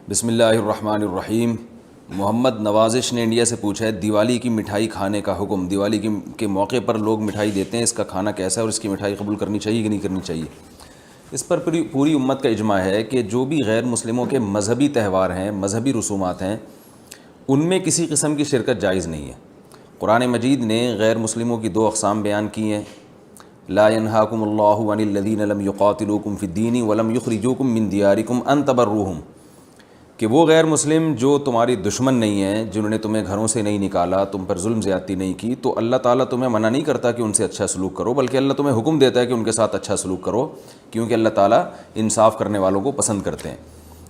بسم اللہ الرحمن الرحیم۔ محمد نوازش نے انڈیا سے پوچھا ہے دیوالی کی مٹھائی کھانے کا حکم، دیوالی کے موقع پر لوگ مٹھائی دیتے ہیں، اس کا کھانا کیسا ہے اور اس کی مٹھائی قبول کرنی چاہیے کہ نہیں کرنی چاہیے؟ اس پر پوری امت کا اجماع ہے کہ جو بھی غیر مسلموں کے مذہبی تہوار ہیں، مذہبی رسومات ہیں، ان میں کسی قسم کی شرکت جائز نہیں ہے۔ قرآن مجید نے غیر مسلموں کی دو اقسام بیان کی ہیں، لا ينهاكم الله عن الذين لم يقاتلوكم في الدين ولم يخرجوكم من دياركم ان تبروهم، کہ وہ غیر مسلم جو تمہاری دشمن نہیں ہیں، جنہوں نے تمہیں گھروں سے نہیں نکالا، تم پر ظلم زیادتی نہیں کی، تو اللہ تعالیٰ تمہیں منع نہیں کرتا کہ ان سے اچھا سلوک کرو، بلکہ اللہ تمہیں حکم دیتا ہے کہ ان کے ساتھ اچھا سلوک کرو، کیونکہ اللہ تعالیٰ انصاف کرنے والوں کو پسند کرتے ہیں۔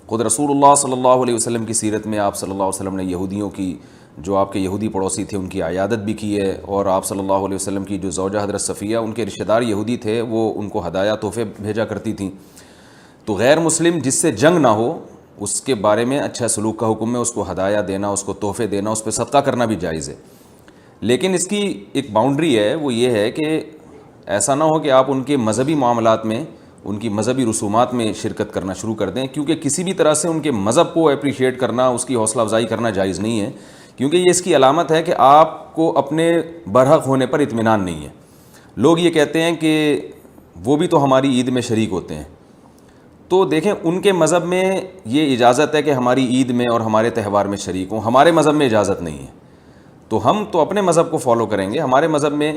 خود رسول اللہ صلی اللہ علیہ وسلم کی سیرت میں آپ صلی اللہ علیہ وسلم نے یہودیوں کی، جو آپ کے یہودی پڑوسی تھے، ان کی عیادت بھی کی ہے، اور آپ صلی اللہ علیہ وسلم کی جو زوجہ حضرت صفیہ، ان کے رشتہ دار یہودی تھے، وہ ان کو ہدایہ تحفے بھیجا کرتی تھیں۔ تو غیر مسلم جس سے جنگ نہ ہو، اس کے بارے میں اچھا سلوک کا حکم ہے، اس کو ہدایہ دینا، اس کو تحفے دینا، اس پہ صدقہ کرنا بھی جائز ہے۔ لیکن اس کی ایک باؤنڈری ہے، وہ یہ ہے کہ ایسا نہ ہو کہ آپ ان کے مذہبی معاملات میں، ان کی مذہبی رسومات میں شرکت کرنا شروع کر دیں، کیونکہ کسی بھی طرح سے ان کے مذہب کو اپریشیٹ کرنا، اس کی حوصلہ افزائی کرنا جائز نہیں ہے، کیونکہ یہ اس کی علامت ہے کہ آپ کو اپنے برحق ہونے پر اطمینان نہیں ہے۔ لوگ یہ کہتے ہیں کہ وہ بھی تو ہماری عید میں شریک ہوتے ہیں، تو دیکھیں ان کے مذہب میں یہ اجازت ہے کہ ہماری عید میں اور ہمارے تہوار میں شریک ہوں، ہمارے مذہب میں اجازت نہیں ہے، تو ہم تو اپنے مذہب کو فالو کریں گے۔ ہمارے مذہب میں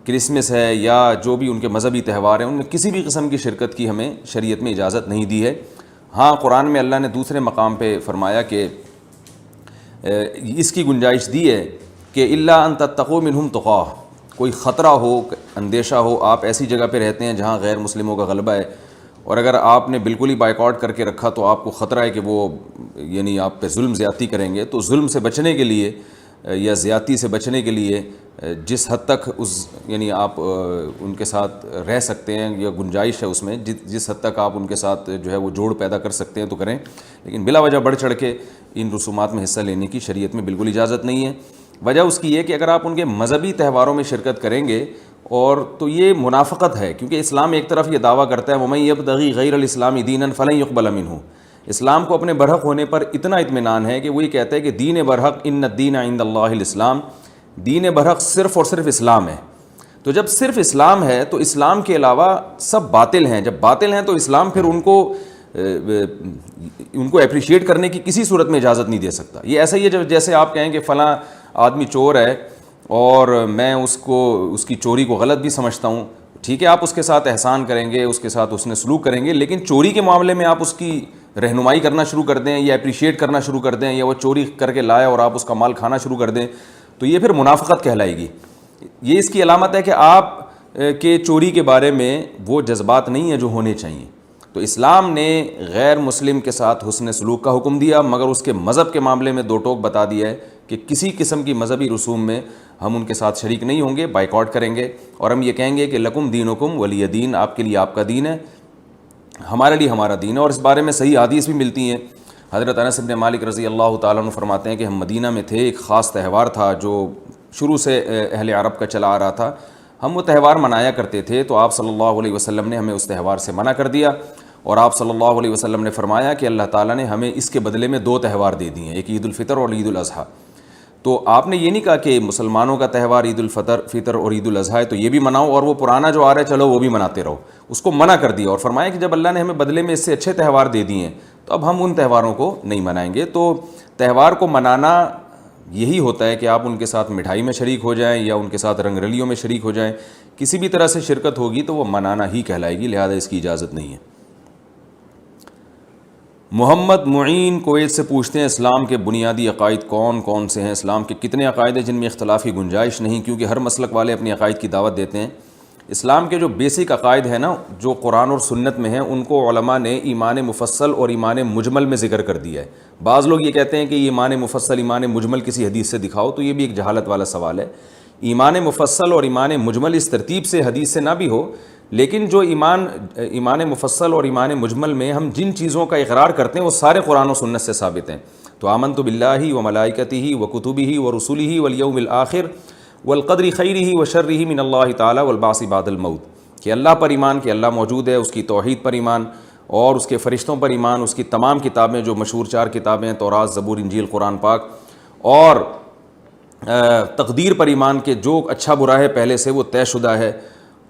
کرسمس ہے یا جو بھی ان کے مذہبی تہوار ہیں، ان میں کسی بھی قسم کی شرکت کی ہمیں شریعت میں اجازت نہیں دی ہے۔ ہاں، قرآن میں اللہ نے دوسرے مقام پہ فرمایا کہ اس کی گنجائش دی ہے کہ الا ان تتقوا منہم تقاہ، کوئی خطرہ ہو، اندیشہ ہو، آپ ایسی جگہ پہ رہتے ہیں جہاں غیر مسلموں کا غلبہ ہے، اور اگر آپ نے بالکل ہی بائیکاٹ کر کے رکھا تو آپ کو خطرہ ہے کہ وہ یعنی آپ پہ ظلم زیادتی کریں گے، تو ظلم سے بچنے کے لیے یا زیادتی سے بچنے کے لیے جس حد تک یعنی آپ ان کے ساتھ رہ سکتے ہیں یا گنجائش ہے اس میں، جس حد تک آپ ان کے ساتھ جو ہے وہ جوڑ پیدا کر سکتے ہیں تو کریں، لیکن بلا وجہ بڑھ چڑھ کے ان رسومات میں حصہ لینے کی شریعت میں بالکل اجازت نہیں ہے۔ وجہ اس کی یہ کہ اگر آپ ان کے مذہبی تہواروں میں شرکت کریں گے اور تو یہ منافقت ہے، کیونکہ اسلام ایک طرف یہ دعویٰ کرتا ہے وَمَن يَبْتَغِي غَيْرَ الْإِسْلَامِ دِينًا فَلَن يُقْبَلَ مِنْهُ، اسلام کو اپنے برحق ہونے پر اتنا اطمینان ہے کہ وہ یہ کہتا ہے کہ دین برحق ان الدین عند اللہ الاسلام، دین برحق صرف اور صرف اسلام ہے۔ تو جب صرف اسلام ہے تو اسلام کے علاوہ سب باطل ہیں، جب باطل ہیں تو اسلام پھر ان کو اپریشیٹ کرنے کی کسی صورت میں اجازت نہیں دے سکتا۔ یہ ایسا ہی ہے جیسے آپ کہیں کہ فلاں آدمی چور ہے اور میں اس کی چوری کو غلط بھی سمجھتا ہوں، ٹھیک ہے، آپ اس کے ساتھ احسان کریں گے، اس کے ساتھ اس نے سلوک کریں گے، لیکن چوری کے معاملے میں آپ اس کی رہنمائی کرنا شروع کر دیں یا اپریشیٹ کرنا شروع کر دیں، یا وہ چوری کر کے لایا اور آپ اس کا مال کھانا شروع کر دیں، تو یہ پھر منافقت کہلائے گی۔ یہ اس کی علامت ہے کہ آپ کے چوری کے بارے میں وہ جذبات نہیں ہیں جو ہونے چاہیے۔ تو اسلام نے غیر مسلم کے ساتھ حسن سلوک کا حکم دیا، مگر اس کے مذہب کے معاملے میں دو ٹوک بتا دیا ہے کہ کسی قسم کی مذہبی رسوم میں ہم ان کے ساتھ شریک نہیں ہوں گے، بائیکاٹ کریں گے، اور ہم یہ کہیں گے کہ لکم دینکم ولی دین، آپ کے لیے آپ کا دین ہے، ہمارے لیے ہمارا دین ہے۔ اور اس بارے میں صحیح حدیث بھی ملتی ہیں۔ حضرت انس بن مالک رضی اللہ تعالیٰ عنہ فرماتے ہیں کہ ہم مدینہ میں تھے، ایک خاص تہوار تھا جو شروع سے اہل عرب کا چلا آ رہا تھا، ہم وہ تہوار منایا کرتے تھے، تو آپ صلی اللہ علیہ وسلم نے ہمیں اس تہوار سے منع کر دیا، اور آپ صلی اللہ علیہ وسلم نے فرمایا کہ اللہ تعالیٰ نے ہمیں اس کے بدلے میں دو تہوار دے دیے ہیں، ایک عید الفطر اور عید الاضحیٰ۔ تو آپ نے یہ نہیں کہا کہ مسلمانوں کا تہوار عید الفطر اور عید الاضحیٰ ہے تو یہ بھی مناؤ، اور وہ پرانا جو آ رہا ہے چلو وہ بھی مناتے رہو، اس کو منع کر دیا، اور فرمایا کہ جب اللہ نے ہمیں بدلے میں اس سے اچھے تہوار دے دیے ہیں تو اب ہم ان تہواروں کو نہیں منائیں گے۔ تو تہوار کو منانا یہی ہوتا ہے کہ آپ ان کے ساتھ مٹھائی میں شریک ہو جائیں یا ان کے ساتھ رنگ رلیوں میں شریک ہو جائیں، کسی بھی طرح سے شرکت ہوگی تو وہ منانا ہی کہلائے گی، لہذا اس کی اجازت نہیں ہے۔ محمد معین کویت سے پوچھتے ہیں اسلام کے بنیادی عقائد کون کون سے ہیں؟ اسلام کے کتنے عقائد ہیں جن میں اختلاف کی گنجائش نہیں؟ کیونکہ ہر مسلک والے اپنی عقائد کی دعوت دیتے ہیں۔ اسلام کے جو بیسک عقائد ہیں نا، جو قرآن اور سنت میں ہیں، ان کو علماء نے ایمان مفصل اور ایمان مجمل میں ذکر کر دیا ہے۔ بعض لوگ یہ کہتے ہیں کہ یہ ایمان مفصل ایمان مجمل کسی حدیث سے دکھاؤ، تو یہ بھی ایک جہالت والا سوال ہے۔ ایمان مفصل اور ایمان مجمل اس ترتیب سے حدیث سے نہ بھی ہو، لیکن جو ایمان مفصل اور ایمان مجمل میں ہم جن چیزوں کا اقرار کرتے ہیں وہ سارے قرآن و سنت سے ثابت ہیں۔ تو آمنت باللہ و ملائکتہ و کتبہ و رسلہ والیوم الآخر والقدر خیرہ و شرہ من اللہ تعالی والبعث بعد الموت، کہ اللہ پر ایمان، کہ اللہ موجود ہے، اس کی توحید پر ایمان، اور اس کے فرشتوں پر ایمان, اس کی تمام کتابیں جو مشہور 4 کتابیں ہیں, تورات, زبور, انجیل, قرآن پاک, اور تقدیر پر ایمان کے جو اچھا برا ہے پہلے سے وہ طے شدہ ہے.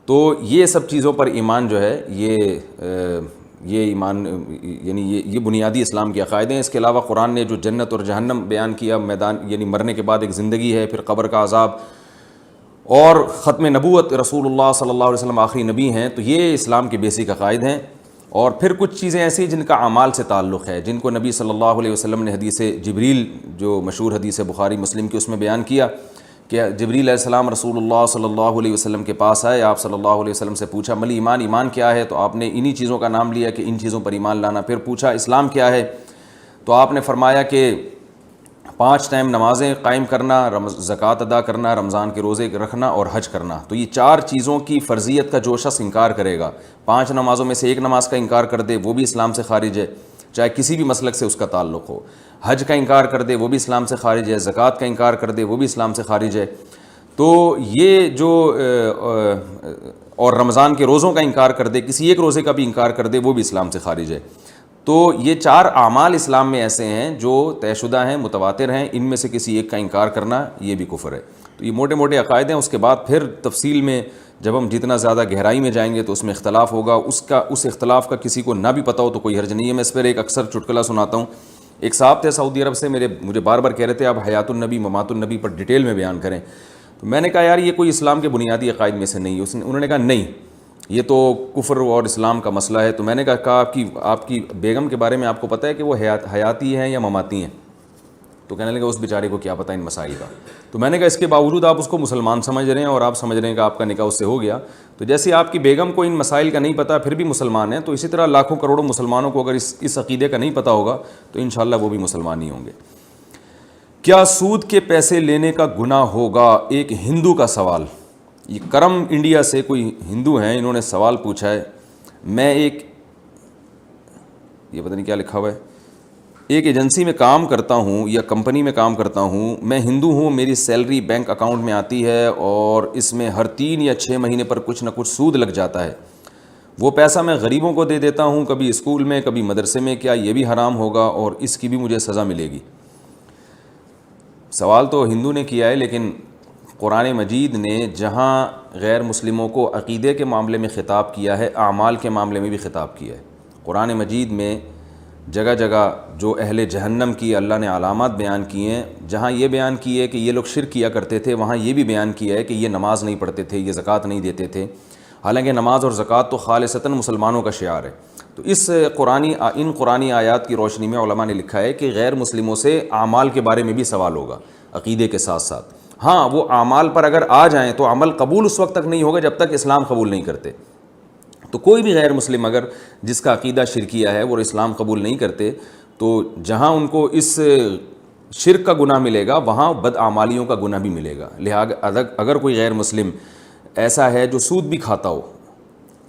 تو یہ سب چیزوں پر ایمان جو ہے یہ ایمان یعنی یہ بنیادی اسلام کے عقائد ہیں. اس کے علاوہ قرآن نے جو جنت اور جہنم بیان کیا, میدان یعنی مرنے کے بعد ایک زندگی ہے, پھر قبر کا عذاب, اور ختم نبوت, رسول اللہ صلی اللہ علیہ وسلم آخری نبی ہیں, تو یہ اسلام کے بیسک عقائد ہیں. اور پھر کچھ چیزیں ایسی جن کا اعمال سے تعلق ہے, جن کو نبی صلی اللہ علیہ وسلم نے حدیث جبریل, جو مشہور حدیث بخاری مسلم کی, اس میں بیان کیا کہ جبریل علیہ السلام رسول اللہ صلی اللہ علیہ وسلم کے پاس آئے. آپ صلی اللہ علیہ وسلم سے پوچھا مل ایمان, ایمان کیا ہے؟ تو آپ نے انہی چیزوں کا نام لیا کہ ان چیزوں پر ایمان لانا. پھر پوچھا اسلام کیا ہے؟ تو آپ نے فرمایا کہ 5 ٹائم نمازیں قائم کرنا, زکوٰۃ ادا کرنا, رمضان کے روزے رکھنا اور حج کرنا. تو یہ 4 چیزوں کی فرضیت کا جو شخص انکار کرے گا, 5 نمازوں میں سے 1 نماز کا انکار کر دے, وہ بھی اسلام سے خارج ہے, چاہے کسی بھی مسلک سے اس کا تعلق ہو. حج کا انکار کر دے وہ بھی اسلام سے خارج ہے, زکوٰۃ کا انکار کر دے وہ بھی اسلام سے خارج ہے. تو یہ جو اور رمضان کے روزوں کا انکار کر دے, کسی ایک روزے کا بھی انکار کر دے, وہ بھی اسلام سے خارج ہے. تو یہ 4 اعمال اسلام میں ایسے ہیں جو طے شدہ ہیں, متواتر ہیں, ان میں سے کسی ایک کا انکار کرنا یہ بھی کفر ہے. تو یہ موٹے موٹے عقائد ہیں. اس کے بعد پھر تفصیل میں جب ہم جتنا زیادہ گہرائی میں جائیں گے تو اس میں اختلاف ہوگا. اس اختلاف کا کسی کو نہ بھی پتہ ہو تو کوئی حرج نہیں ہے. میں اس پر ایک اکثر چٹکلا سناتا ہوں. ایک صاحب تھے سعودی عرب سے, مجھے بار بار کہہ رہے تھے آپ حیات النبی ممات النبی پر ڈیٹیل میں بیان کریں. تو میں نے کہا یار یہ کوئی اسلام کے بنیادی عقائد میں سے نہیں ہے. انہوں نے کہا نہیں, یہ تو کفر اور اسلام کا مسئلہ ہے. تو میں نے کہا آپ کی بیگم کے بارے میں آپ کو پتہ ہے کہ وہ حیاتی ہیں یا مماتی ہیں؟ تو کہنے لگا اس بیچارے کو کیا پتہ ان مسائل کا. تو میں نے کہا اس کے باوجود آپ اس کو مسلمان سمجھ رہے ہیں اور آپ سمجھ رہے ہیں کہ آپ کا نکاح اس سے ہو گیا. تو جیسے آپ کی بیگم کو ان مسائل کا نہیں پتہ پھر بھی مسلمان ہیں, تو اسی طرح لاکھوں کروڑوں مسلمانوں کو اگر اس عقیدے کا نہیں پتہ ہوگا تو انشاءاللہ وہ بھی مسلمان ہی ہوں گے. کیا سود کے پیسے لینے کا گناہ ہوگا؟ ایک ہندو کا سوال. یہ کرم انڈیا سے کوئی ہندو ہیں, انہوں نے سوال پوچھا ہے. یہ پتہ نہیں کیا لکھا ہوا ہے. ایک ایجنسی میں کام کرتا ہوں یا کمپنی میں کام کرتا ہوں, میں ہندو ہوں, میری سیلری بینک اکاؤنٹ میں آتی ہے اور اس میں ہر 3 یا 6 مہینے پر کچھ نہ کچھ سود لگ جاتا ہے. وہ پیسہ میں غریبوں کو دے دیتا ہوں, کبھی اسکول میں کبھی مدرسے میں. کیا یہ بھی حرام ہوگا اور اس کی بھی مجھے سزا ملے گی؟ سوال تو ہندو نے کیا ہے, لیکن قرآن مجید نے جہاں غیر مسلموں کو عقیدے کے معاملے میں خطاب کیا ہے, اعمال کے معاملے میں بھی خطاب کیا ہے. قرآن مجید میں جگہ جگہ جو اہل جہنم کی اللہ نے علامات بیان کی ہیں, جہاں یہ بیان کی ہے کہ یہ لوگ شرک کیا کرتے تھے, وہاں یہ بھی بیان کیا ہے کہ یہ نماز نہیں پڑھتے تھے, یہ زکوٰۃ نہیں دیتے تھے. حالانکہ نماز اور زکوٰۃ تو خالصتاً مسلمانوں کا شعار ہے. تو ان قرآنی آیات کی روشنی میں علماء نے لکھا ہے کہ غیر مسلموں سے اعمال کے بارے میں بھی سوال ہوگا عقیدے کے ساتھ ساتھ. ہاں وہ اعمال پر اگر آ جائیں تو عمل قبول اس وقت تک نہیں ہوگا جب تک اسلام قبول نہیں کرتے. تو کوئی بھی غیر مسلم اگر جس کا عقیدہ شرکیہ ہے وہ اسلام قبول نہیں کرتے, تو جہاں ان کو اس شرک کا گناہ ملے گا وہاں بدعمالیوں کا گناہ بھی ملے گا. لہٰذا اگر کوئی غیر مسلم ایسا ہے جو سود بھی کھاتا ہو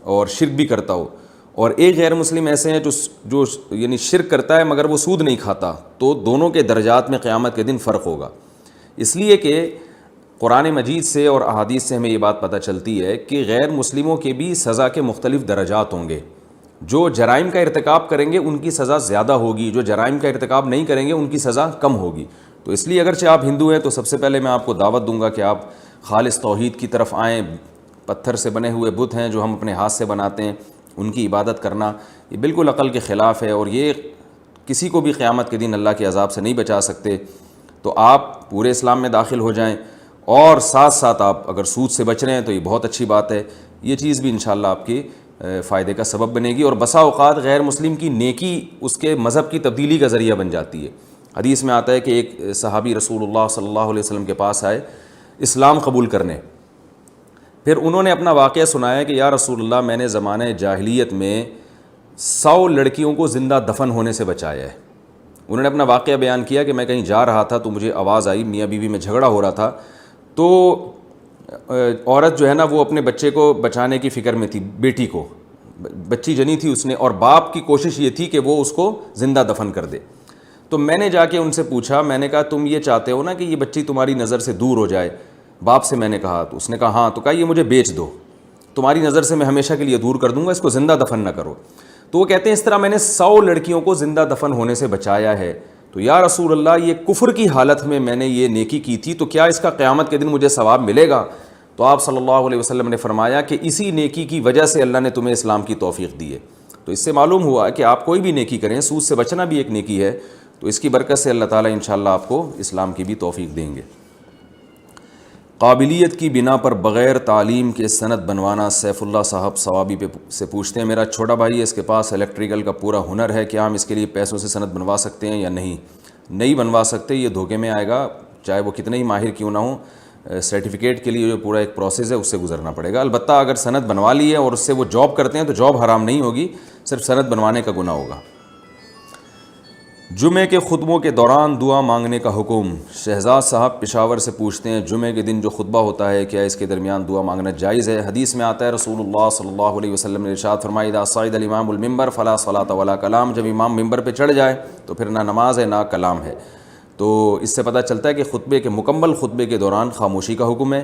اور شرک بھی کرتا ہو, اور ایک غیر مسلم ایسے ہیں جو یعنی شرک کرتا ہے مگر وہ سود نہیں کھاتا, تو دونوں کے درجات میں قیامت کے دن فرق ہوگا. اس لیے کہ قرآن مجید سے اور احادیث سے ہمیں یہ بات پتہ چلتی ہے کہ غیر مسلموں کے بھی سزا کے مختلف درجات ہوں گے. جو جرائم کا ارتکاب کریں گے ان کی سزا زیادہ ہوگی, جو جرائم کا ارتکاب نہیں کریں گے ان کی سزا کم ہوگی. تو اس لیے اگرچہ آپ ہندو ہیں تو سب سے پہلے میں آپ کو دعوت دوں گا کہ آپ خالص توحید کی طرف آئیں. پتھر سے بنے ہوئے بت ہیں جو ہم اپنے ہاتھ سے بناتے ہیں, ان کی عبادت کرنا یہ بالکل عقل کے خلاف ہے, اور یہ کسی کو بھی قیامت کے دن اللہ کے عذاب سے نہیں بچا سکتے. تو آپ پورے اسلام میں داخل ہو جائیں, اور ساتھ ساتھ آپ اگر سود سے بچ رہے ہیں تو یہ بہت اچھی بات ہے. یہ چیز بھی انشاءاللہ آپ کی فائدے کا سبب بنے گی, اور بسا اوقات غیر مسلم کی نیکی اس کے مذہب کی تبدیلی کا ذریعہ بن جاتی ہے. حدیث میں آتا ہے کہ ایک صحابی رسول اللہ صلی اللہ علیہ وسلم کے پاس آئے اسلام قبول کرنے. پھر انہوں نے اپنا واقعہ سنایا کہ یا رسول اللہ, میں نے زمانہ جاہلیت میں 100 لڑکیوں کو زندہ دفن ہونے سے بچایا ہے. انہوں نے اپنا واقعہ بیان کیا کہ میں کہیں جا رہا تھا تو مجھے آواز آئی, میاں بیوی میں جھگڑا ہو رہا تھا, تو عورت جو ہے نا وہ اپنے بچے کو بچانے کی فکر میں تھی, بیٹی کو بچی جنی تھی اس نے, اور باپ کی کوشش یہ تھی کہ وہ اس کو زندہ دفن کر دے. تو میں نے جا کے ان سے پوچھا, میں نے کہا تم یہ چاہتے ہو نا کہ یہ بچی تمہاری نظر سے دور ہو جائے؟ باپ سے میں نے کہا, تو اس نے کہا ہاں. تو کہا یہ مجھے بیچ دو, تمہاری نظر سے میں ہمیشہ کے لیے دور کر دوں گا, اس کو زندہ دفن نہ کرو. تو وہ کہتے ہیں اس طرح میں نے 100 لڑکیوں کو زندہ دفن ہونے سے بچایا ہے. تو یا رسول اللہ یہ کفر کی حالت میں نے یہ نیکی کی تھی, تو کیا اس کا قیامت کے دن مجھے ثواب ملے گا؟ تو آپ صلی اللہ علیہ وسلم نے فرمایا کہ اسی نیکی کی وجہ سے اللہ نے تمہیں اسلام کی توفیق دی ہے. تو اس سے معلوم ہوا کہ آپ کوئی بھی نیکی کریں, سود سے بچنا بھی ایک نیکی ہے, تو اس کی برکت سے اللہ تعالیٰ انشاءاللہ آپ کو اسلام کی بھی توفیق دیں گے. قابلیت کی بنا پر بغیر تعلیم کے سند بنوانا. سیف اللہ صاحب ثوابی سے پوچھتے ہیں, میرا چھوٹا بھائی ہے, اس کے پاس الیکٹریکل کا پورا ہنر ہے, کیا ہم اس کے لیے پیسوں سے سند بنوا سکتے ہیں یا نہیں؟ نہیں بنوا سکتے, یہ دھوکے میں آئے گا, چاہے وہ کتنے ہی ماہر کیوں نہ ہوں. سرٹیفکیٹ کے لیے جو پورا ایک پروسیس ہے اس سے گزرنا پڑے گا. البتہ اگر سند بنوا لی ہے اور اس سے وہ جاب کرتے ہیں تو جاب حرام نہیں ہوگی, صرف سند بنوانے کا گناہ ہوگا. جمعے کے خطبوں کے دوران دعا مانگنے کا حکم. شہزاد صاحب پشاور سے پوچھتے ہیں, جمعے کے دن جو خطبہ ہوتا ہے کیا اس کے درمیان دعا مانگنا جائز ہے؟ حدیث میں آتا ہے رسول اللہ صلی اللہ علیہ وسلم نے ارشاد فرمایا, اذا صعد الامام المنبر فلا صلاۃ ولا کلام. جب امام ممبر پہ چڑھ جائے تو پھر نہ نماز ہے نہ کلام ہے. تو اس سے پتہ چلتا ہے کہ خطبے کے مکمل خطبے کے دوران خاموشی کا حکم ہے.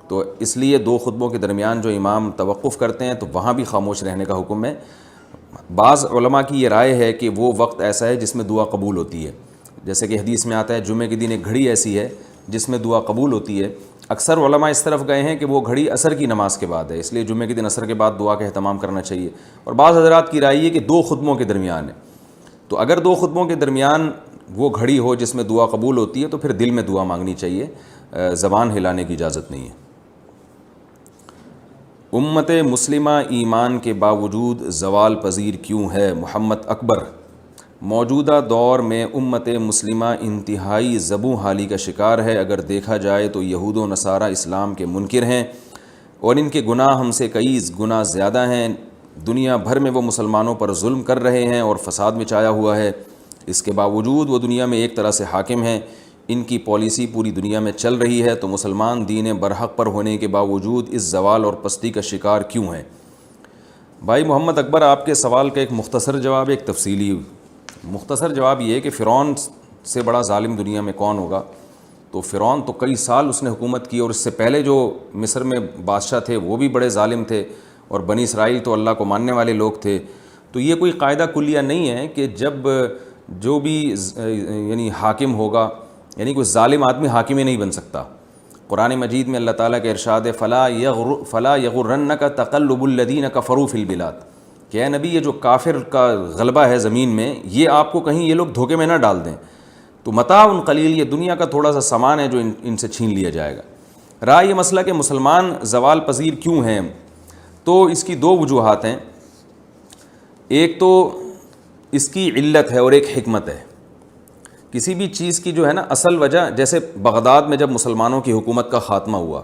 تو اس لیے 2 خطبوں کے درمیان جو امام توقف کرتے ہیں تو وہاں بھی خاموش رہنے کا حکم ہے. بعض علماء کی یہ رائے ہے کہ وہ وقت ایسا ہے جس میں دعا قبول ہوتی ہے, جیسے کہ حدیث میں آتا ہے جمعے کے دن ایک گھڑی ایسی ہے جس میں دعا قبول ہوتی ہے. اکثر علماء اس طرف گئے ہیں کہ وہ گھڑی عصر کی نماز کے بعد ہے, اس لیے جمعے کے دن عصر کے بعد دعا کا اہتمام کرنا چاہیے. اور بعض حضرات کی رائے ہے کہ 2 خطبوں کے درمیان ہے. تو اگر 2 خطبوں کے درمیان وہ گھڑی ہو جس میں دعا قبول ہوتی ہے تو پھر دل میں دعا مانگنی چاہیے, زبان ہلانے کی اجازت نہیں ہے. امت مسلمہ ایمان کے باوجود زوال پذیر کیوں ہے؟ محمد اکبر. موجودہ دور میں امت مسلمہ انتہائی زبوں حالی کا شکار ہے. اگر دیکھا جائے تو یہود و نصارہ اسلام کے منکر ہیں اور ان کے گناہ ہم سے کئی گنا زیادہ ہیں. دنیا بھر میں وہ مسلمانوں پر ظلم کر رہے ہیں اور فساد مچایا ہوا ہے. اس کے باوجود وہ دنیا میں ایک طرح سے حاکم ہیں. ان کی پالیسی پوری دنیا میں چل رہی ہے, تو مسلمان دین برحق پر ہونے کے باوجود اس زوال اور پستی کا شکار کیوں ہیں؟ بھائی محمد اکبر, آپ کے سوال کا ایک مختصر جواب, ایک تفصیلی. مختصر جواب یہ ہے کہ فرعون سے بڑا ظالم دنیا میں کون ہوگا؟ تو فرعون تو کئی سال اس نے حکومت کی, اور اس سے پہلے جو مصر میں بادشاہ تھے وہ بھی بڑے ظالم تھے, اور بنی اسرائیل تو اللہ کو ماننے والے لوگ تھے. تو یہ کوئی قاعدہ کلیہ نہیں ہے کہ جب جو بھی یعنی حاکم ہوگا, یعنی کوئی ظالم آدمی حاکم ہی نہیں بن سکتا. قرآن مجید میں اللہ تعالیٰ کا ارشاد ہے, فلا یغرنک تقلب الذین کفروا فی البلاد, کہ اے نبی یہ جو کافر کا غلبہ ہے زمین میں, یہ آپ کو کہیں یہ لوگ دھوکے میں نہ ڈال دیں. تو متاع قلیل, یہ دنیا کا تھوڑا سا سامان ہے جو ان سے چھین لیا جائے گا. رہا یہ مسئلہ کہ مسلمان زوال پذیر کیوں ہیں, تو اس کی 2 وجوہات ہیں. ایک تو اس کی علت ہے اور ایک حکمت ہے. کسی بھی چیز کی جو ہے نا اصل وجہ, جیسے بغداد میں جب مسلمانوں کی حکومت کا خاتمہ ہوا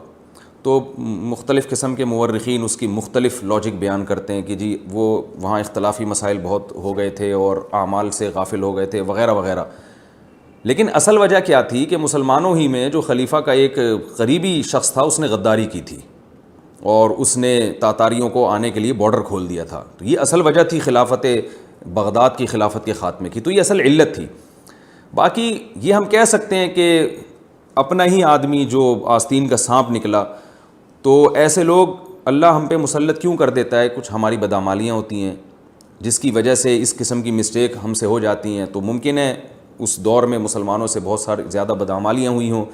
تو مختلف قسم کے مورخین اس کی مختلف لاجک بیان کرتے ہیں کہ جی وہ وہاں اختلافی مسائل بہت ہو گئے تھے اور اعمال سے غافل ہو گئے تھے وغیرہ وغیرہ. لیکن اصل وجہ کیا تھی کہ مسلمانوں ہی میں جو خلیفہ کا ایک قریبی شخص تھا اس نے غداری کی تھی اور اس نے تاتاریوں کو آنے کے لیے بارڈر کھول دیا تھا. تو یہ اصل وجہ تھی خلافت بغداد کی خلافت کے خاتمے کی, تو یہ اصل علت تھی. باقی یہ ہم کہہ سکتے ہیں کہ اپنا ہی آدمی جو آستین کا سانپ نکلا, تو ایسے لوگ اللہ ہم پہ مسلط کیوں کر دیتا ہے؟ کچھ ہماری بدعمالیاں ہوتی ہیں جس کی وجہ سے اس قسم کی مسٹیک ہم سے ہو جاتی ہیں. تو ممکن ہے اس دور میں مسلمانوں سے بہت ساری زیادہ بدعمالیاں ہوئی ہوں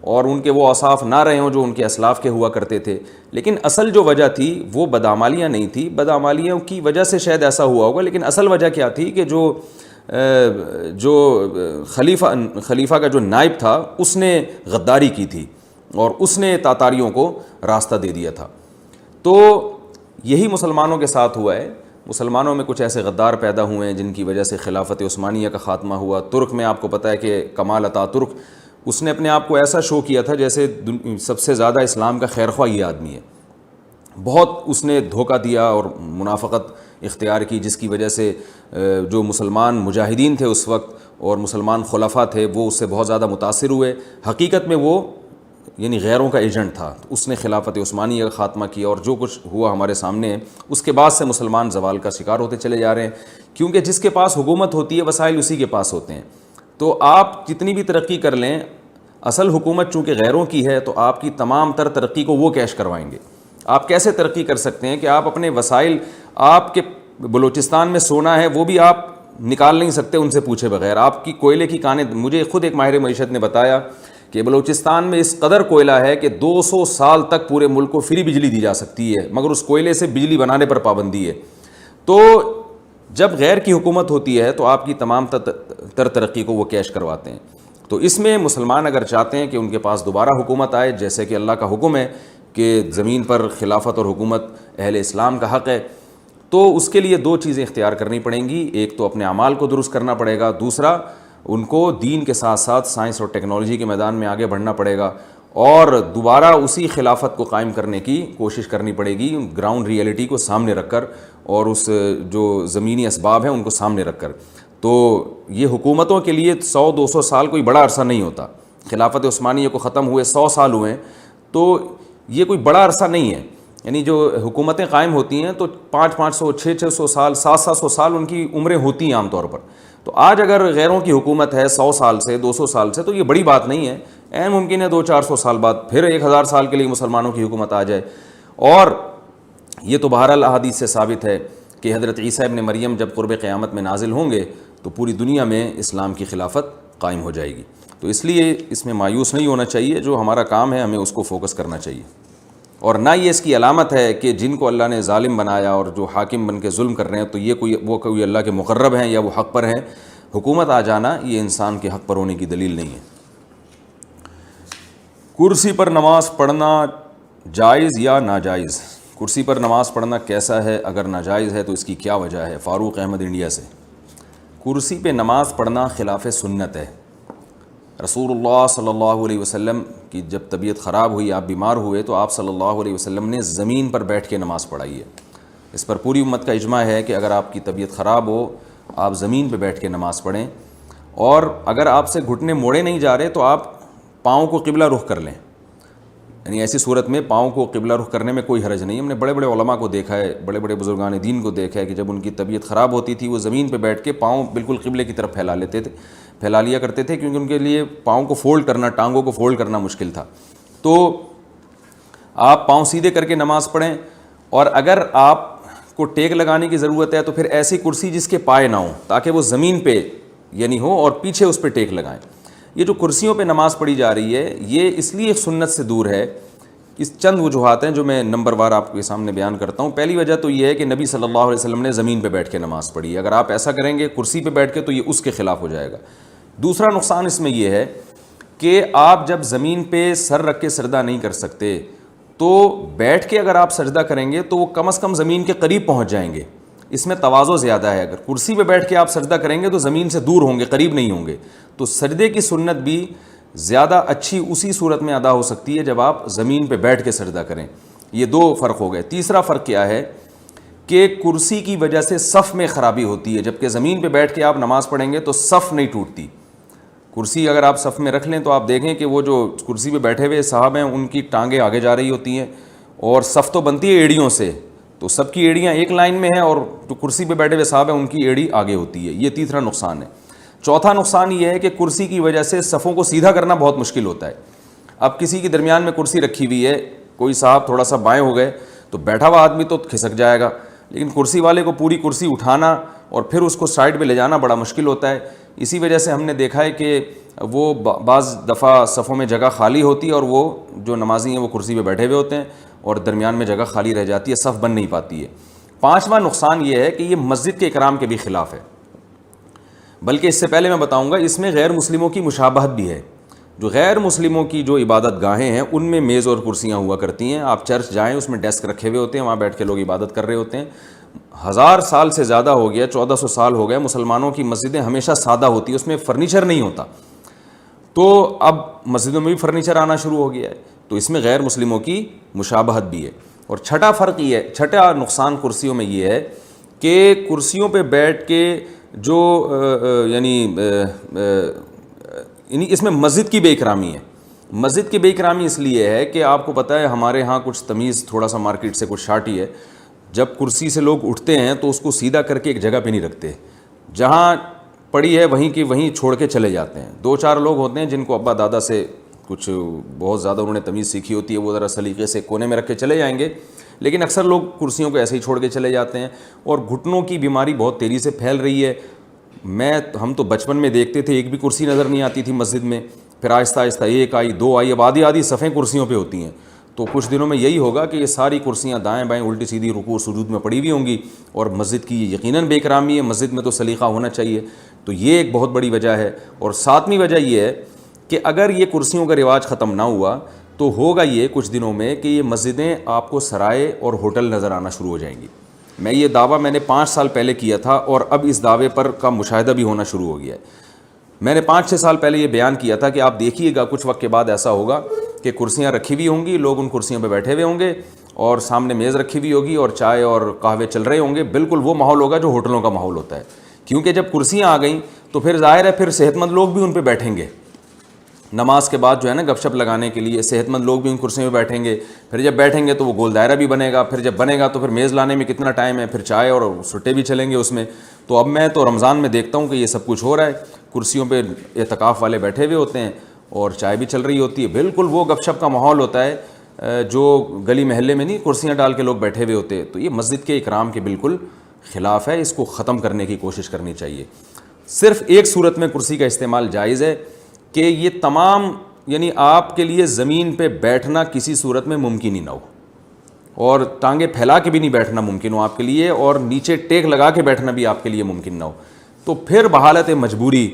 اور ان کے وہ اوصاف نہ رہے ہوں جو ان کے اسلاف کے ہوا کرتے تھے. لیکن اصل جو وجہ تھی وہ بدعمالیاں نہیں تھی, بدعمالیوں کی وجہ سے شاید ایسا ہوا ہوگا, لیکن اصل وجہ کیا تھی کہ جو خلیفہ کا جو نائب تھا اس نے غداری کی تھی اور اس نے تاتاریوں کو راستہ دے دیا تھا. تو یہی مسلمانوں کے ساتھ ہوا ہے. مسلمانوں میں کچھ ایسے غدار پیدا ہوئے ہیں جن کی وجہ سے خلافت عثمانیہ کا خاتمہ ہوا. ترک میں آپ کو پتہ ہے کہ کمال اتا ترک, اس نے اپنے آپ کو ایسا شو کیا تھا جیسے سب سے زیادہ اسلام کا خیرخواہ یہ آدمی ہے. بہت اس نے دھوکہ دیا اور منافقت اختیار کی, جس کی وجہ سے جو مسلمان مجاہدین تھے اس وقت اور مسلمان خلفاء تھے وہ اس سے بہت زیادہ متاثر ہوئے. حقیقت میں وہ یعنی غیروں کا ایجنٹ تھا. اس نے خلافت عثمانیہ کا خاتمہ کیا اور جو کچھ ہوا ہمارے سامنے ہے, اس کے بعد سے مسلمان زوال کا شکار ہوتے چلے جا رہے ہیں, کیونکہ جس کے پاس حکومت ہوتی ہے وسائل اسی کے پاس ہوتے ہیں. تو آپ جتنی بھی ترقی کر لیں, اصل حکومت چونکہ غیروں کی ہے تو آپ کی تمام تر ترقی کو وہ کیش کروائیں گے. آپ کیسے ترقی کر سکتے ہیں کہ آپ اپنے وسائل, آپ کے بلوچستان میں سونا ہے وہ بھی آپ نکال نہیں سکتے ان سے پوچھے بغیر. آپ کی کوئلے کی کانیں, مجھے خود ایک ماہر معیشت نے بتایا کہ بلوچستان میں اس قدر کوئلہ ہے کہ 200 سال تک پورے ملک کو فری بجلی دی جا سکتی ہے, مگر اس کوئلے سے بجلی بنانے پر پابندی ہے. تو جب غیر کی حکومت ہوتی ہے تو آپ کی تمام تر ترقی کو وہ کیش کرواتے ہیں. تو اس میں مسلمان اگر چاہتے ہیں کہ ان کے پاس دوبارہ حکومت آئے, جیسے کہ اللہ کا حکم ہے کہ زمین پر خلافت اور حکومت اہل اسلام کا حق ہے, تو اس کے لیے 2 چیزیں اختیار کرنی پڑیں گی. ایک تو اپنے اعمال کو درست کرنا پڑے گا, دوسرا ان کو دین کے ساتھ ساتھ سائنس اور ٹیکنالوجی کے میدان میں آگے بڑھنا پڑے گا, اور دوبارہ اسی خلافت کو قائم کرنے کی کوشش کرنی پڑے گی, گراؤنڈ ریئلٹی کو سامنے رکھ کر اور اس جو زمینی اسباب ہیں ان کو سامنے رکھ کر. تو یہ حکومتوں کے لیے 100-200 سال کوئی بڑا عرصہ نہیں ہوتا. خلافت عثمانیہ کو ختم ہوئے 100 سال ہوئے ہیں, تو یہ کوئی بڑا عرصہ نہیں ہے. یعنی جو حکومتیں قائم ہوتی ہیں تو 500-500 600 سال 700 سال ان کی عمریں ہوتی ہیں عام طور پر. تو آج اگر غیروں کی حکومت ہے 100 سال سے 200 سال سے, تو یہ بڑی بات نہیں ہے. عین ممکن ہے 200-400 سال بعد پھر 1000 سال کے لیے مسلمانوں کی حکومت آ جائے. اور یہ تو بہرحال احادیث سے ثابت ہے کہ حضرت عیسیٰ ابن مریم جب قرب قیامت میں نازل ہوں گے تو پوری دنیا میں اسلام کی خلافت قائم ہو جائے گی. تو اس لیے اس میں مایوس نہیں ہونا چاہیے, جو ہمارا کام ہے ہمیں اس کو فوکس کرنا چاہیے. اور نہ یہ اس کی علامت ہے کہ جن کو اللہ نے ظالم بنایا اور جو حاکم بن کے ظلم کر رہے ہیں تو یہ کوئی اللہ کے مقرب ہیں یا وہ حق پر ہیں. حکومت آ جانا یہ انسان کے حق پر ہونے کی دلیل نہیں ہے. کرسی پر نماز پڑھنا جائز یا ناجائز؟ کرسی پر نماز پڑھنا کیسا ہے؟ اگر ناجائز ہے تو اس کی کیا وجہ ہے؟ فاروق احمد انڈیا سے. کرسی پہ نماز پڑھنا خلاف سنت ہے. رسول اللہ صلی اللہ علیہ وسلم کی جب طبیعت خراب ہوئی, آپ بیمار ہوئے, تو آپ صلی اللہ علیہ وسلم نے زمین پر بیٹھ کے نماز پڑھائی ہے. اس پر پوری امت کا اجماع ہے کہ اگر آپ کی طبیعت خراب ہو آپ زمین پہ بیٹھ کے نماز پڑھیں, اور اگر آپ سے گھٹنے موڑے نہیں جا رہے تو آپ پاؤں کو قبلہ رخ کر لیں. یعنی ایسی صورت میں پاؤں کو قبلہ رخ کرنے میں کوئی حرج نہیں. ہم نے بڑے بڑے علماء کو دیکھا ہے, بڑے بڑے بزرگان دین کو دیکھا ہے کہ جب ان کی طبیعت خراب ہوتی تھی وہ زمین پہ بیٹھ کے پاؤں بالکل قبلے کی طرف پھیلا لیا کرتے تھے, کیونکہ ان کے لیے پاؤں کو فولڈ کرنا, ٹانگوں کو فولڈ کرنا مشکل تھا. تو آپ پاؤں سیدھے کر کے نماز پڑھیں, اور اگر آپ کو ٹیک لگانے کی ضرورت ہے تو پھر ایسی کرسی جس کے پائے نہ ہوں, تاکہ وہ زمین پہ یعنی ہو اور پیچھے اس پہ ٹیک لگائیں. یہ جو کرسیوں پہ نماز پڑھی جا رہی ہے یہ اس لیے سنت سے دور ہے. اس چند وجوہات ہیں جو میں نمبر وار آپ کے سامنے بیان کرتا ہوں. پہلی وجہ تو یہ ہے کہ نبی صلی اللہ علیہ وسلم نے زمین پہ بیٹھ کے نماز پڑھی. اگر آپ ایسا کریں گے کرسی پہ بیٹھ کے تو یہ اس کے خلاف ہو جائے گا. دوسرا نقصان اس میں یہ ہے کہ آپ جب زمین پہ سر رکھ کے سجدہ نہیں کر سکتے تو بیٹھ کے اگر آپ سجدہ کریں گے تو وہ کم از کم زمین کے قریب پہنچ جائیں گے. اس میں تواضع زیادہ ہے. اگر کرسی پہ بیٹھ کے آپ سجدہ کریں گے تو زمین سے دور ہوں گے, قریب نہیں ہوں گے. تو سجدے کی سنت بھی زیادہ اچھی اسی صورت میں ادا ہو سکتی ہے جب آپ زمین پہ بیٹھ کے سجدہ کریں. یہ 2 فرق ہو گئے. تیسرا فرق کیا ہے کہ کرسی کی وجہ سے صف میں خرابی ہوتی ہے, جبکہ زمین پہ بیٹھ کے آپ نماز پڑھیں گے تو صف نہیں ٹوٹتی. کرسی اگر آپ صف میں رکھ لیں تو آپ دیکھیں کہ وہ جو کرسی پہ بیٹھے ہوئے صاحب ہیں ان کی ٹانگیں آگے جا رہی ہوتی ہیں, اور صف تو بنتی ہے ایڑیوں سے, تو سب کی ایڑیاں ایک لائن میں ہیں, اور جو کرسی پہ بیٹھے ہوئے صاحب ہیں ان کی ایڑی آگے ہوتی ہے. یہ تیسرا نقصان ہے. چوتھا نقصان یہ ہے کہ کرسی کی وجہ سے صفوں کو سیدھا کرنا بہت مشکل ہوتا ہے. اب کسی کے درمیان میں کرسی رکھی ہوئی ہے, کوئی صاحب تھوڑا سا بائیں ہو گئے تو بیٹھا ہوا آدمی تو کھسک جائے گا, لیکن کرسی والے کو پوری کرسی اٹھانا اور پھر اس کو سائڈ پہ لے جانا بڑا مشکل ہوتا ہے. اسی وجہ سے ہم نے دیکھا ہے کہ وہ بعض دفعہ صفوں میں جگہ خالی ہوتی ہے اور وہ جو نمازی ہیں وہ کرسی پہ بیٹھے ہوئے ہوتے ہیں اور درمیان میں جگہ خالی رہ جاتی ہے, صف بن نہیں پاتی ہے. پانچواں نقصان یہ ہے کہ یہ مسجد کے اکرام کے بھی خلاف ہے. بلکہ اس سے پہلے میں بتاؤں گا اس میں غیر مسلموں کی مشابہت بھی ہے. جو غیر مسلموں کی جو عبادت گاہیں ہیں ان میں میز اور کرسیاں ہوا کرتی ہیں. آپ چرچ جائیں اس میں ڈیسک رکھے ہوئے ہوتے ہیں, وہاں بیٹھ کے لوگ عبادت کر رہے ہوتے ہیں. 1000 سال سے زیادہ ہو گیا, 1400 سال ہو گئے, مسلمانوں کی مسجدیں ہمیشہ سادہ ہوتی ہیں, اس میں فرنیچر نہیں ہوتا. تو اب مسجدوں میں بھی فرنیچر آنا شروع ہو گیا ہے, تو اس میں غیر مسلموں کی مشابہت بھی ہے. اور چھٹا فرق یہ ہے, چھٹا نقصان کرسیوں میں یہ ہے کہ کرسیوں پہ بیٹھ کے جو یعنی اس میں مسجد کی بے اکرامی ہے. مسجد کی بے اکرامی اس لیے ہے کہ آپ کو پتہ ہے ہمارے ہاں کچھ تمیز تھوڑا سا مارکیٹ سے کچھ شارٹی ہے. جب کرسی سے لوگ اٹھتے ہیں تو اس کو سیدھا کر کے ایک جگہ پہ نہیں رکھتے, جہاں پڑی ہے وہیں کی وہیں چھوڑ کے چلے جاتے ہیں. 2-4 لوگ ہوتے ہیں جن کو ابا دادا سے کچھ بہت زیادہ انہوں نے تمیز سیکھی ہوتی ہے, وہ ذرا سلیقے سے کونے میں رکھ کے چلے جائیں گے, لیکن اکثر لوگ کرسیوں کو ایسے ہی چھوڑ کے چلے جاتے ہیں، اور گھٹنوں کی بیماری بہت تیزی سے پھیل رہی ہے۔ ہم تو بچپن میں دیکھتے تھے ایک بھی کرسی نظر نہیں آتی تھی مسجد میں، پھر آہستہ آہستہ ایک آئی، دو آئی، اب آدھی صفیں کرسیوں پہ ہوتی ہیں۔ تو کچھ دنوں میں یہی ہوگا کہ یہ ساری کرسیاں دائیں بائیں الٹی سیدھی رکوع سجود میں پڑی ہوئی ہوں گی، اور مسجد کی یقیناً بے اکرامی ہے، مسجد میں تو سلیقہ ہونا چاہیے۔ تو یہ ایک بہت بڑی وجہ ہے۔ اور ساتویں وجہ یہ ہے کہ اگر یہ کرسیوں کا رواج ختم نہ ہوا تو ہوگا یہ کچھ دنوں میں کہ یہ مسجدیں آپ کو سرائے اور ہوٹل نظر آنا شروع ہو جائیں گی۔ یہ دعویٰ میں نے 5 سال پہلے کیا تھا، اور اب اس دعوے پر کا مشاہدہ بھی ہونا شروع ہو گیا ہے۔ میں نے 5-6 سال پہلے یہ بیان کیا تھا کہ آپ دیکھیے گا کچھ وقت کے بعد ایسا ہوگا کہ کرسیاں رکھی ہوئی ہوں گی، لوگ ان کرسیوں پہ بیٹھے ہوئے ہوں گے، اور سامنے میز رکھی ہوئی ہوگی اور چائے اور قہوے چل رہے ہوں گے۔ بالکل وہ ماحول ہوگا جو ہوٹلوں کا ماحول ہوتا ہے، کیونکہ جب کرسیاں آ گئیں تو پھر ظاہر ہے پھر صحت مند لوگ بھی ان پہ بیٹھیں گے۔ نماز کے بعد جو ہے نا گپ شپ لگانے کے لیے صحت مند لوگ بھی ان کرسیوں پہ بیٹھیں گے، پھر جب بیٹھیں گے تو وہ گول دائرہ بھی بنے گا، پھر جب بنے گا تو پھر میز لانے میں کتنا ٹائم ہے، پھر چائے اور سٹے بھی چلیں گے اس میں۔ تو اب میں تو رمضان میں دیکھتا ہوں کہ یہ سب کچھ ہو رہا ہے، کرسیوں پہ اعتکاف والے بیٹھے ہوئے ہوتے ہیں اور چائے بھی چل رہی ہوتی ہے، بالکل وہ گپ شپ کا ماحول ہوتا ہے جو گلی محلے میں نہیں کرسیاں ڈال کے لوگ بیٹھے ہوئے ہوتے ہیں۔ تو یہ مسجد کے اکرام کے بالکل خلاف ہے، اس کو ختم کرنے کی کوشش کرنی چاہیے۔ صرف ایک صورت میں کرسی کا استعمال جائز ہے کہ یہ تمام یعنی آپ کے لیے زمین پہ بیٹھنا کسی صورت میں ممکن ہی نہ ہو، اور ٹانگیں پھیلا کے بھی نہیں بیٹھنا ممکن ہو آپ کے لیے، اور نیچے ٹیک لگا کے بیٹھنا بھی آپ کے لیے ممکن نہ ہو۔ تو پھر بحالت مجبوری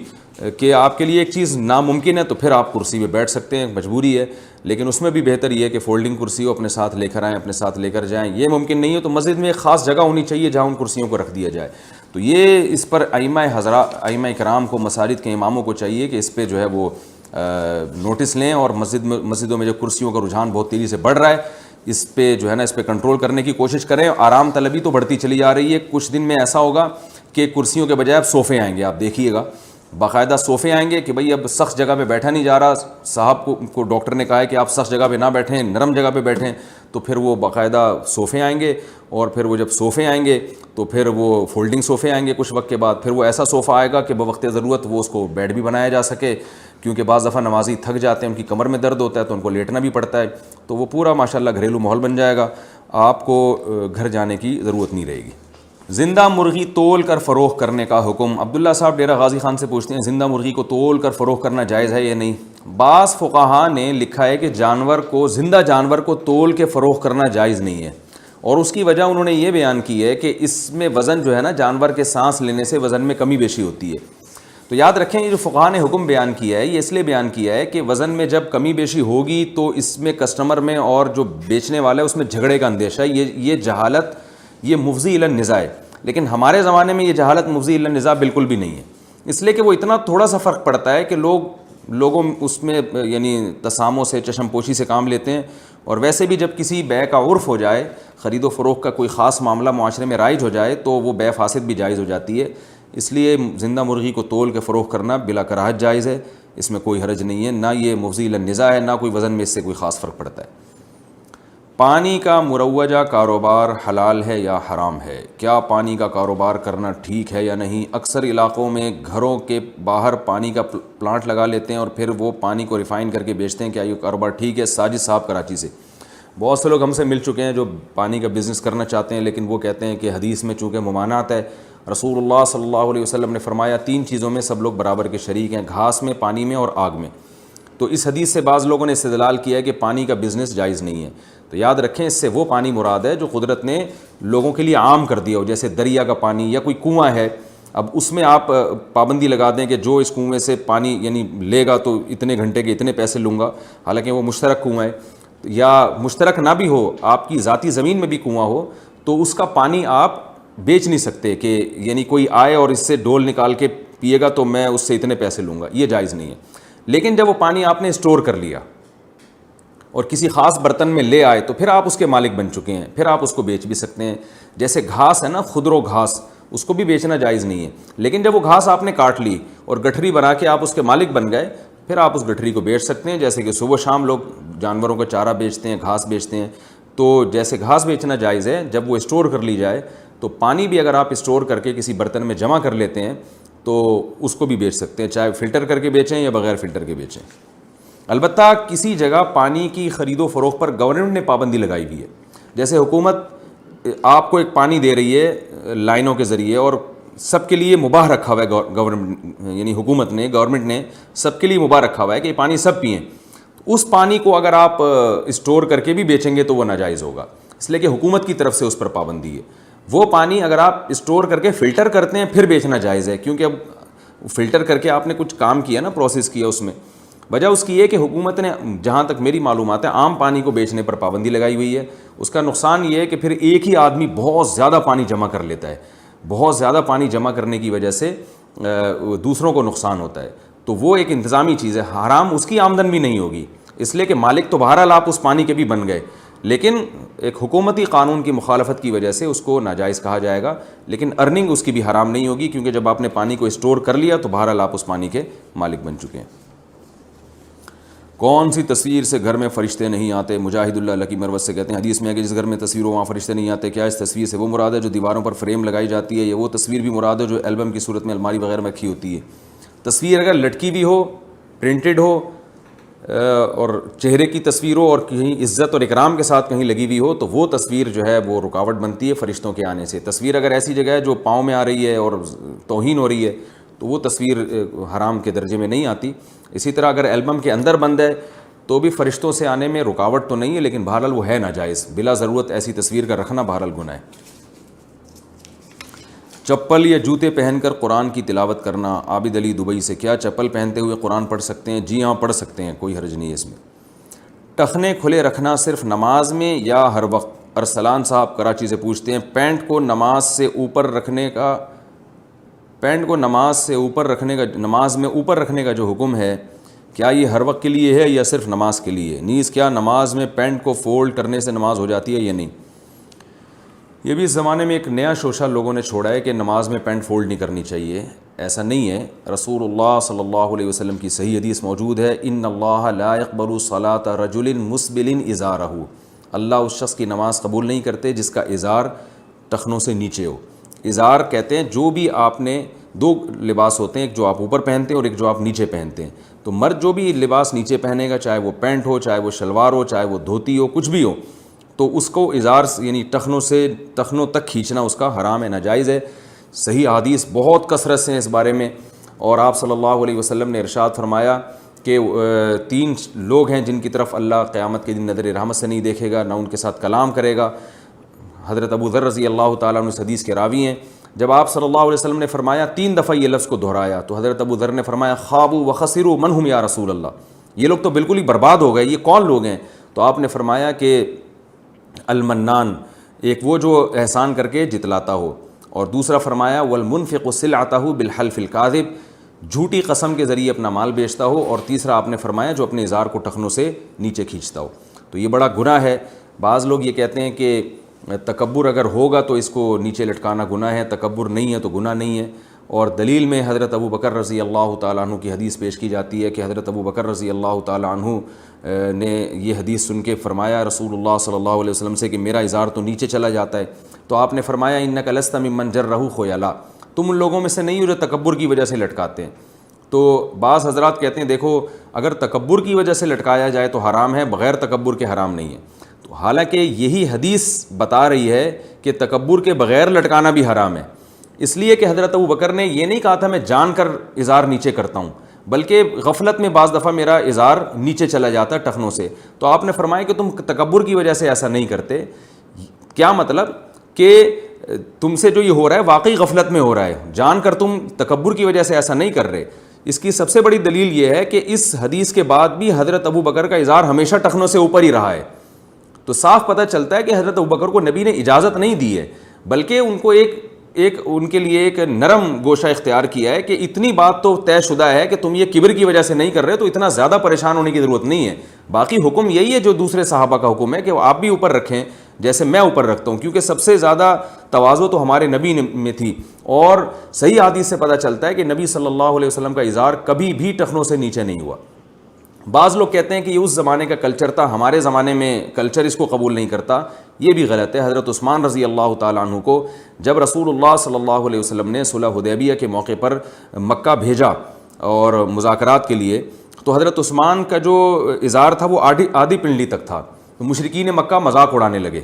کہ آپ کے لیے ایک چیز ناممکن ہے تو پھر آپ کرسی پہ بیٹھ سکتے ہیں، مجبوری ہے، لیکن اس میں بھی بہتر یہ ہے کہ فولڈنگ کرسی ہو، اپنے ساتھ لے کر آئیں، اپنے ساتھ لے کر جائیں۔ یہ ممکن نہیں ہے تو مسجد میں ایک خاص جگہ ہونی چاہیے جہاں ان کرسیوں کو رکھ دیا جائے۔ تو یہ اس پر ائمہ کرام کو، مساجد کے اماموں کو چاہیے کہ اس پہ جو ہے وہ نوٹس لیں، اور مسجدوں میں جو کرسیوں کا رجحان بہت تیزی سے بڑھ رہا ہے اس پہ جو ہے نا اس پہ کنٹرول کرنے کی کوشش کریں۔ آرام طلبی تو بڑھتی چلی جا رہی ہے، کچھ دن میں ایسا ہوگا کہ کرسیوں کے بجائے اب صوفے آئیں گے، آپ دیکھیے گا باقاعدہ صوفے آئیں گے کہ بھئی اب سخت جگہ پہ بیٹھا نہیں جا رہا، صاحب کو ڈاکٹر نے کہا ہے کہ آپ سخت جگہ پہ نہ بیٹھیں، نرم جگہ پہ بیٹھیں، تو پھر وہ باقاعدہ صوفے آئیں گے، اور پھر وہ جب صوفے آئیں گے تو پھر وہ فولڈنگ صوفے آئیں گے کچھ وقت کے بعد، پھر وہ ایسا صوفہ آئے گا کہ بوقت ضرورت وہ اس کو بیڈ بھی بنایا جا سکے، کیونکہ بعض دفعہ نمازی تھک جاتے ہیں، ان کی کمر میں درد ہوتا ہے تو ان کو لیٹنا بھی پڑتا ہے، تو وہ پورا ماشاءاللہ گھریلو ماحول بن جائے گا، آپ کو گھر جانے کی ضرورت نہیں رہے گی۔ زندہ مرغی تول کر فروخت کرنے کا حکم۔ عبداللہ صاحب ڈیرہ غازی خان سے پوچھتے ہیں زندہ مرغی کو تول کر فروخت کرنا جائز ہے یا نہیں؟ بعض فقہا نے لکھا ہے کہ زندہ جانور کو تول کے فروخت کرنا جائز نہیں ہے، اور اس کی وجہ انہوں نے یہ بیان کی ہے کہ اس میں وزن جو ہے نا جانور کے سانس لینے سے وزن میں کمی بیشی ہوتی ہے۔ تو یاد رکھیں یہ جو فقہا نے حکم بیان کیا ہے یہ اس لیے بیان کیا ہے کہ وزن میں جب کمی بیشی ہوگی تو اس میں کسٹمر میں اور جو بیچنے والا ہے اس میں جھگڑے کا اندیشہ ہے، یہ جہالت یہ مفضی الی النزاع ہے۔ لیکن ہمارے زمانے میں یہ جہالت مفضی الی النزاع بالکل بھی نہیں ہے، اس لیے کہ وہ اتنا تھوڑا سا فرق پڑتا ہے کہ لوگوں اس میں یعنی تساموں سے چشم پوشی سے کام لیتے ہیں، اور ویسے بھی جب کسی بیع کا عرف ہو جائے، خرید و فروخت کا کوئی خاص معاملہ معاشرے میں رائج ہو جائے تو وہ بیع فاسد بھی جائز ہو جاتی ہے۔ اس لیے زندہ مرغی کو تول کے فروخت کرنا بلا کراہت جائز ہے، اس میں کوئی حرج نہیں ہے، نہ یہ مفضی الی النزاع ہے، نہ کوئی وزن میں اس سے کوئی خاص فرق پڑتا ہے۔ پانی کا مروجہ کاروبار حلال ہے یا حرام ہے؟ کیا پانی کا کاروبار کرنا ٹھیک ہے یا نہیں؟ اکثر علاقوں میں گھروں کے باہر پانی کا پلانٹ لگا لیتے ہیں اور پھر وہ پانی کو ریفائن کر کے بیچتے ہیں، کیا یہ کاروبار ٹھیک ہے؟ ساجد صاحب کراچی سے۔ بہت سے لوگ ہم سے مل چکے ہیں جو پانی کا بزنس کرنا چاہتے ہیں، لیکن وہ کہتے ہیں کہ حدیث میں چونکہ ممانعت ہے، رسول اللہ صلی اللہ علیہ وسلم نے فرمایا 3 چیزوں میں سب لوگ برابر کے شریک ہیں، گھاس میں، پانی میں اور آگ میں۔ تو اس حدیث سے بعض لوگوں نے استدلال کیا ہے کہ پانی کا بزنس جائز نہیں ہے۔ تو یاد رکھیں اس سے وہ پانی مراد ہے جو قدرت نے لوگوں کے لیے عام کر دیا ہو، جیسے دریا کا پانی یا کوئی کنواں ہے، اب اس میں آپ پابندی لگا دیں کہ جو اس کنویں سے پانی یعنی لے گا تو اتنے گھنٹے کے اتنے پیسے لوں گا، حالانکہ وہ مشترک کنواں ہے، یا مشترک نہ بھی ہو، آپ کی ذاتی زمین میں بھی کنواں ہو تو اس کا پانی آپ بیچ نہیں سکتے کہ یعنی کوئی آئے اور اس سے ڈول نکال کے پیے گا تو میں اس سے اتنے پیسے لوں گا، یہ جائز نہیں ہے۔ لیکن جب وہ پانی آپ نے اسٹور کر لیا اور کسی خاص برتن میں لے آئے تو پھر آپ اس کے مالک بن چکے ہیں، پھر آپ اس کو بیچ بھی سکتے ہیں۔ جیسے گھاس ہے نا، خضرو گھاس، اس کو بھی بیچنا جائز نہیں ہے، لیکن جب وہ گھاس آپ نے کاٹ لی اور گٹھری بنا کے آپ اس کے مالک بن گئے، پھر آپ اس گٹھری کو بیچ سکتے ہیں۔ جیسے کہ صبح شام لوگ جانوروں کا چارہ بیچتے ہیں، گھاس بیچتے ہیں، تو جیسے گھاس بیچنا جائز ہے، جب وہ اسٹور کر لی جائے تو پانی بھی اگر آپ اسٹور کر کے کسی برتن میں جمع کر لیتے ہیں تو اس کو بھی بیچ سکتے ہیں، چاہے فلٹر کر کے بیچیں یا بغیر فلٹر کے بیچیں۔ البتہ کسی جگہ پانی کی خرید و فروخت پر گورنمنٹ نے پابندی لگائی ہوئی ہے، جیسے حکومت آپ کو ایک پانی دے رہی ہے لائنوں کے ذریعے اور سب کے لیے مباح رکھا ہوا ہے گورنمنٹ، یعنی حکومت نے، گورنمنٹ نے سب کے لیے مباح رکھا ہوا ہے کہ یہ پانی سب پئیں، اس پانی کو اگر آپ اسٹور کر کے بھی بیچیں گے تو وہ ناجائز ہوگا، اس لیے کہ حکومت کی طرف سے اس پر پابندی ہے۔ وہ پانی اگر آپ اسٹور کر کے فلٹر کرتے ہیں پھر بیچنا جائز ہے، کیونکہ اب فلٹر کر کے آپ نے کچھ کام کیا نا، پروسیس کیا اس میں۔ وجہ اس کی یہ کہ حکومت نے، جہاں تک میری معلومات ہے، عام پانی کو بیچنے پر پابندی لگائی ہوئی ہے۔ اس کا نقصان یہ ہے کہ پھر ایک ہی آدمی بہت زیادہ پانی جمع کر لیتا ہے، بہت زیادہ پانی جمع کرنے کی وجہ سے دوسروں کو نقصان ہوتا ہے، تو وہ ایک انتظامی چیز ہے، حرام اس کی آمدن بھی نہیں ہوگی، اس لیے کہ مالک تو بہرحال آپ اس پانی کے بھی بن گئے، لیکن ایک حکومتی قانون کی مخالفت کی وجہ سے اس کو ناجائز کہا جائے گا، لیکن ارننگ اس کی بھی حرام نہیں ہوگی، کیونکہ جب آپ نے پانی کو اسٹور کر لیا تو بہرحال آپ اس پانی کے مالک بن چکے ہیں۔ کون سی تصویر سے گھر میں فرشتے نہیں آتے؟ مجاہد اللہ لکی مروت سے کہتے ہیں حدیث میں ہے کہ جس گھر میں تصویر ہو وہاں فرشتے نہیں آتے، کیا اس تصویر سے وہ مراد ہے جو دیواروں پر فریم لگائی جاتی ہے، یا وہ تصویر بھی مراد ہے جو البم کی صورت میں الماری وغیرہ میں رکھی ہوتی ہے؟ تصویر اگر لٹکی بھی ہو، پرنٹڈ ہو، اور چہرے کی تصویر ہو اور کہیں عزت اور اکرام کے ساتھ کہیں لگی ہوئی ہو تو وہ تصویر جو ہے وہ رکاوٹ بنتی ہے فرشتوں کے آنے سے۔ تصویر اگر ایسی جگہ ہے جو پاؤں میں آ رہی ہے اور توہین ہو رہی ہے تو وہ تصویر حرام کے درجے میں نہیں آتی۔ اسی طرح اگر البم کے اندر بند ہے تو بھی فرشتوں سے آنے میں رکاوٹ تو نہیں ہے، لیکن بہرحال وہ ہے ناجائز، بلا ضرورت ایسی تصویر کا رکھنا بہرحال گناہ ہے۔ چپل یا جوتے پہن کر قرآن کی تلاوت کرنا، عابد علی دبئی سے، کیا چپل پہنتے ہوئے قرآن پڑھ سکتے ہیں؟ جی ہاں پڑھ سکتے ہیں، کوئی حرج نہیں ہے اس میں۔ ٹخنے کھلے رکھنا صرف نماز میں یا ہر وقت؟ ارسلان صاحب کراچی سے پوچھتے ہیں پینٹ کو نماز سے اوپر رکھنے کا نماز میں اوپر رکھنے کا جو حکم ہے کیا یہ ہر وقت کے لیے ہے یا صرف نماز کے لیے؟ نیز کیا نماز میں پینٹ کو فولڈ کرنے سے نماز ہو جاتی ہے یا نہیں؟ یہ بھی اس زمانے میں ایک نیا شوشہ لوگوں نے چھوڑا ہے کہ نماز میں پینٹ فولڈ نہیں کرنی چاہیے، ایسا نہیں ہے۔ رسول اللہ صلی اللہ علیہ وسلم کی صحیح حدیث موجود ہے، ان اللہ لا يقبل صلاۃ رجل مسبل ازارہ، اللہ اس شخص کی نماز قبول نہیں کرتے جس کا ازار ٹخنوں سے نیچے ہو۔ ازار کہتے ہیں جو بھی آپ نے، دو لباس ہوتے ہیں، ایک جو آپ اوپر پہنتے ہیں اور ایک جو آپ نیچے پہنتے ہیں، تو مرد جو بھی لباس نیچے پہنے گا، چاہے وہ پینٹ ہو، چاہے وہ شلوار ہو، چاہے وہ دھوتی ہو، کچھ بھی ہو، تو اس کو ازار یعنی ٹخنوں تک کھینچنا اس کا حرام ہے، ناجائز ہے۔ صحیح حدیث بہت کثرت سے ہیں اس بارے میں، اور آپ صلی اللہ علیہ وسلم نے ارشاد فرمایا کہ 3 لوگ ہیں جن کی طرف اللہ قیامت کے دن نظر رحمت سے نہیں دیکھے گا، نہ ان کے ساتھ کلام کرے گا۔ حضرت ابو ذر رضی اللہ تعالیٰ عنہ اس حدیث کے راوی ہیں۔ جب آپ صلی اللہ علیہ وسلم نے فرمایا 3 دفعہ یہ لفظ کو دہرایا تو حضرت ابو ذر نے فرمایا خابوا وخسروا من ہم یا رسول اللہ، یہ لوگ تو بالکل ہی برباد ہو گئے، یہ کون لوگ ہیں؟ تو آپ نے فرمایا کہ المنان، ایک وہ جو احسان کر کے جتلاتا ہو، اور دوسرا فرمایا والمنفق سلعتہ بالحلف الکاذب، جھوٹی قسم کے ذریعے اپنا مال بیچتا ہو، اور تیسرا آپ نے فرمایا جو اپنے ازار کو ٹخنوں سے نیچے کھینچتا ہو۔ تو یہ بڑا گناہ ہے۔ بعض لوگ یہ کہتے ہیں کہ تکبر اگر ہوگا تو اس کو نیچے لٹکانا گناہ ہے، تکبر نہیں ہے تو گناہ نہیں ہے، اور دلیل میں حضرت ابو بکر رضی اللہ تعالیٰ عنہ کی حدیث پیش کی جاتی ہے کہ حضرت ابو بکر رضی اللہ تعالیٰ عنہ نے یہ حدیث سن کے فرمایا رسول اللہ صلی اللہ علیہ وسلم سے کہ میرا ازار تو نیچے چلا جاتا ہے، تو آپ نے فرمایا انک لست ممن جرہ خیلا، تم ان لوگوں میں سے نہیں ہو جو تکبر کی وجہ سے لٹکاتے ہیں۔ تو بعض حضرات کہتے ہیں دیکھو اگر تکبر کی وجہ سے لٹکایا جائے تو حرام ہے، بغیر تکبر کے حرام نہیں ہے، تو حالانکہ یہی حدیث بتا رہی ہے کہ تکبر کے بغیر لٹکانا بھی حرام ہے، اس لیے کہ حضرت ابو بکر نے یہ نہیں کہا تھا میں جان کر ازار نیچے کرتا ہوں، بلکہ غفلت میں بعض دفعہ میرا ازار نیچے چلا جاتا ہے ٹخنوں سے، تو آپ نے فرمایا کہ تم تکبر کی وجہ سے ایسا نہیں کرتے۔ کیا مطلب کہ تم سے جو یہ ہو رہا ہے واقعی غفلت میں ہو رہا ہے، جان کر تم تکبر کی وجہ سے ایسا نہیں کر رہے۔ اس کی سب سے بڑی دلیل یہ ہے کہ اس حدیث کے بعد بھی حضرت ابو بکر کا ازار ہمیشہ ٹخنوں سے اوپر ہی رہا ہے، تو صاف پتہ چلتا ہے کہ حضرت ابو بکر کو نبی نے اجازت نہیں دی ہے، بلکہ ان کو ان کے لیے ایک نرم گوشہ اختیار کیا ہے کہ اتنی بات تو طے شدہ ہے کہ تم یہ کبر کی وجہ سے نہیں کر رہے تو اتنا زیادہ پریشان ہونے کی ضرورت نہیں ہے، باقی حکم یہی ہے جو دوسرے صحابہ کا حکم ہے کہ آپ بھی اوپر رکھیں جیسے میں اوپر رکھتا ہوں، کیونکہ سب سے زیادہ تواضع تو ہمارے نبی میں تھی، اور صحیح حدیث سے پتہ چلتا ہے کہ نبی صلی اللہ علیہ وسلم کا ازار کبھی بھی ٹخنوں سے نیچے نہیں ہوا۔ بعض لوگ کہتے ہیں کہ یہ اس زمانے کا کلچر تھا، ہمارے زمانے میں کلچر اس کو قبول نہیں کرتا، یہ بھی غلط ہے۔ حضرت عثمان رضی اللہ تعالیٰ عنہ کو جب رسول اللہ صلی اللہ علیہ وسلم نے صلح حدیبیہ کے موقع پر مکہ بھیجا اور مذاکرات کے لیے، تو حضرت عثمان کا جو ازار تھا وہ آدھی پنڈلی تک تھا، تو مشرکین مکہ مذاق اڑانے لگے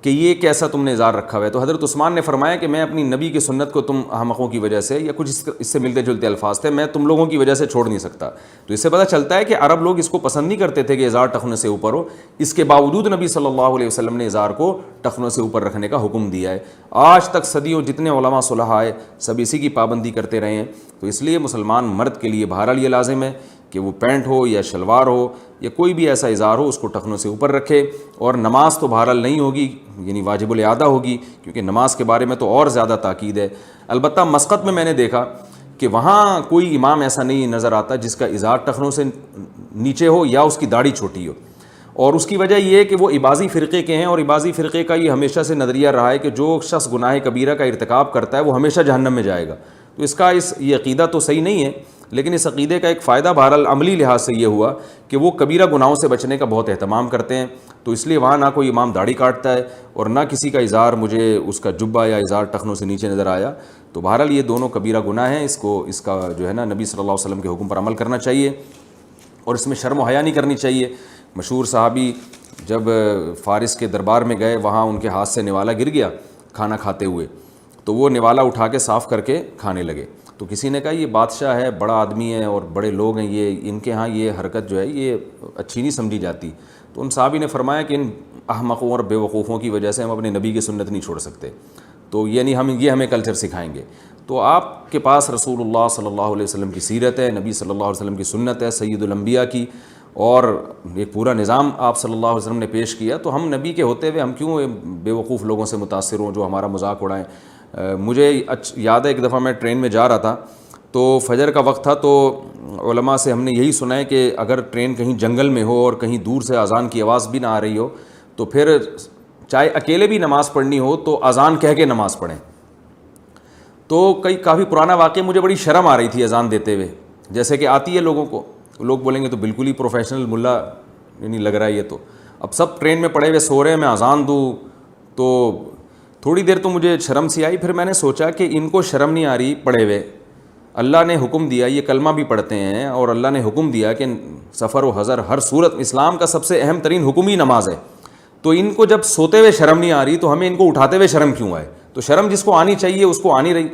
کہ یہ کیسا تم نے اظہار رکھا ہوا ہے. تو حضرت عثمان نے فرمایا کہ میں اپنی نبی کی سنت کو تم احمقوں کی وجہ سے، یا کچھ اس سے ملتے جلتے الفاظ تھے، میں تم لوگوں کی وجہ سے چھوڑ نہیں سکتا. تو اس سے پتہ چلتا ہے کہ عرب لوگ اس کو پسند نہیں کرتے تھے کہ اظہار ٹخنے سے اوپر ہو. اس کے باوجود نبی صلی اللہ علیہ وسلم نے اظہار کو ٹخنوں سے اوپر رکھنے کا حکم دیا ہے. آج تک صدیوں جتنے علماء صلحاء آئے سب اسی کی پابندی کرتے رہے ہیں. تو اس لیے مسلمان مرد کے لیے بہرحال یہ لازم ہے کہ وہ پینٹ ہو یا شلوار ہو یا کوئی بھی ایسا اظہار ہو اس کو ٹخنوں سے اوپر رکھے. اور نماز تو بہرحال نہیں ہوگی، یعنی واجب الاعادہ ہوگی، کیونکہ نماز کے بارے میں تو اور زیادہ تاکید ہے. البتہ مسقط میں نے دیکھا کہ وہاں کوئی امام ایسا نہیں نظر آتا جس کا اظہار ٹخنوں سے نیچے ہو یا اس کی داڑھی چھوٹی ہو. اور اس کی وجہ یہ ہے کہ وہ عباضی فرقے کے ہیں، اور عباضی فرقے کا یہ ہمیشہ سے نظریہ رہا ہے کہ جو شخص گناہ کبیرہ کا ارتکاب کرتا ہے وہ ہمیشہ جہنم میں جائے گا. تو اس کا یہ عقیدہ تو صحیح نہیں ہے، لیکن اس عقیدے کا ایک فائدہ بہرحال عملی لحاظ سے یہ ہوا کہ وہ کبیرہ گناہوں سے بچنے کا بہت اہتمام کرتے ہیں. تو اس لیے وہاں نہ کوئی امام داڑھی کاٹتا ہے اور نہ کسی کا اظہار مجھے اس کا جبہ یا اظہار ٹخنوں سے نیچے نظر آیا. تو بہرحال یہ دونوں کبیرہ گناہ ہیں. اس کا جو ہے نا نبی صلی اللہ علیہ وسلم کے حکم پر عمل کرنا چاہیے اور اس میں شرم و حیا نہیں کرنی چاہیے. مشہور صحابی جب فارس کے دربار میں گئے، وہاں ان کے ہاتھ سے نوالا گر گیا کھانا کھاتے ہوئے، تو وہ نوالا اٹھا کے صاف کر کے کھانے لگے. تو کسی نے کہا یہ بادشاہ ہے، بڑا آدمی ہے اور بڑے لوگ ہیں، یہ ان کے ہاں یہ حرکت جو ہے یہ اچھی نہیں سمجھی جاتی. تو ان صحابی نے فرمایا کہ ان احمقوں اور بیوقوفوں کی وجہ سے ہم اپنے نبی کی سنت نہیں چھوڑ سکتے، تو یعنی ہمیں کلچر سکھائیں گے. تو آپ کے پاس رسول اللہ صلی اللہ علیہ وسلم کی سیرت ہے، نبی صلی اللہ علیہ وسلم کی سنت ہے، سید الانبیاء کی، اور ایک پورا نظام آپ صلی اللہ علیہ وسلم نے پیش کیا. تو ہم نبی کے ہوتے ہوئے ہم کیوں بیوقوف لوگوں سے متاثر ہوں جو ہمارا مذاق اڑائیں. مجھے یاد ہے ایک دفعہ میں ٹرین میں جا رہا تھا، تو فجر کا وقت تھا، تو علماء سے ہم نے یہی سنا ہے کہ اگر ٹرین کہیں جنگل میں ہو اور کہیں دور سے اذان کی آواز بھی نہ آ رہی ہو تو پھر چاہے اکیلے بھی نماز پڑھنی ہو تو اذان کہہ کے نماز پڑھیں. تو کافی پرانا واقعہ، مجھے بڑی شرم آ رہی تھی اذان دیتے ہوئے، جیسے کہ آتی ہے لوگوں کو، لوگ بولیں گے تو بالکل ہی پروفیشنل ملا یعنی لگ رہا ہے یہ. تو اب سب ٹرین میں پڑے ہوئے سو رہے ہیں، میں اذان دوں تو تھوڑی دیر تو مجھے شرم سی آئی. پھر میں نے سوچا کہ ان کو شرم نہیں آ رہی پڑے ہوئے، اللہ نے حکم دیا، یہ کلمہ بھی پڑھتے ہیں اور اللہ نے حکم دیا کہ سفر و حضر ہر صورت اسلام کا سب سے اہم ترین حکم ہی نماز ہے. تو ان کو جب سوتے ہوئے شرم نہیں آ رہی تو ہمیں ان کو اٹھاتے ہوئے شرم کیوں آئے؟ تو شرم جس کو آنی چاہیے اس کو آنی رہی،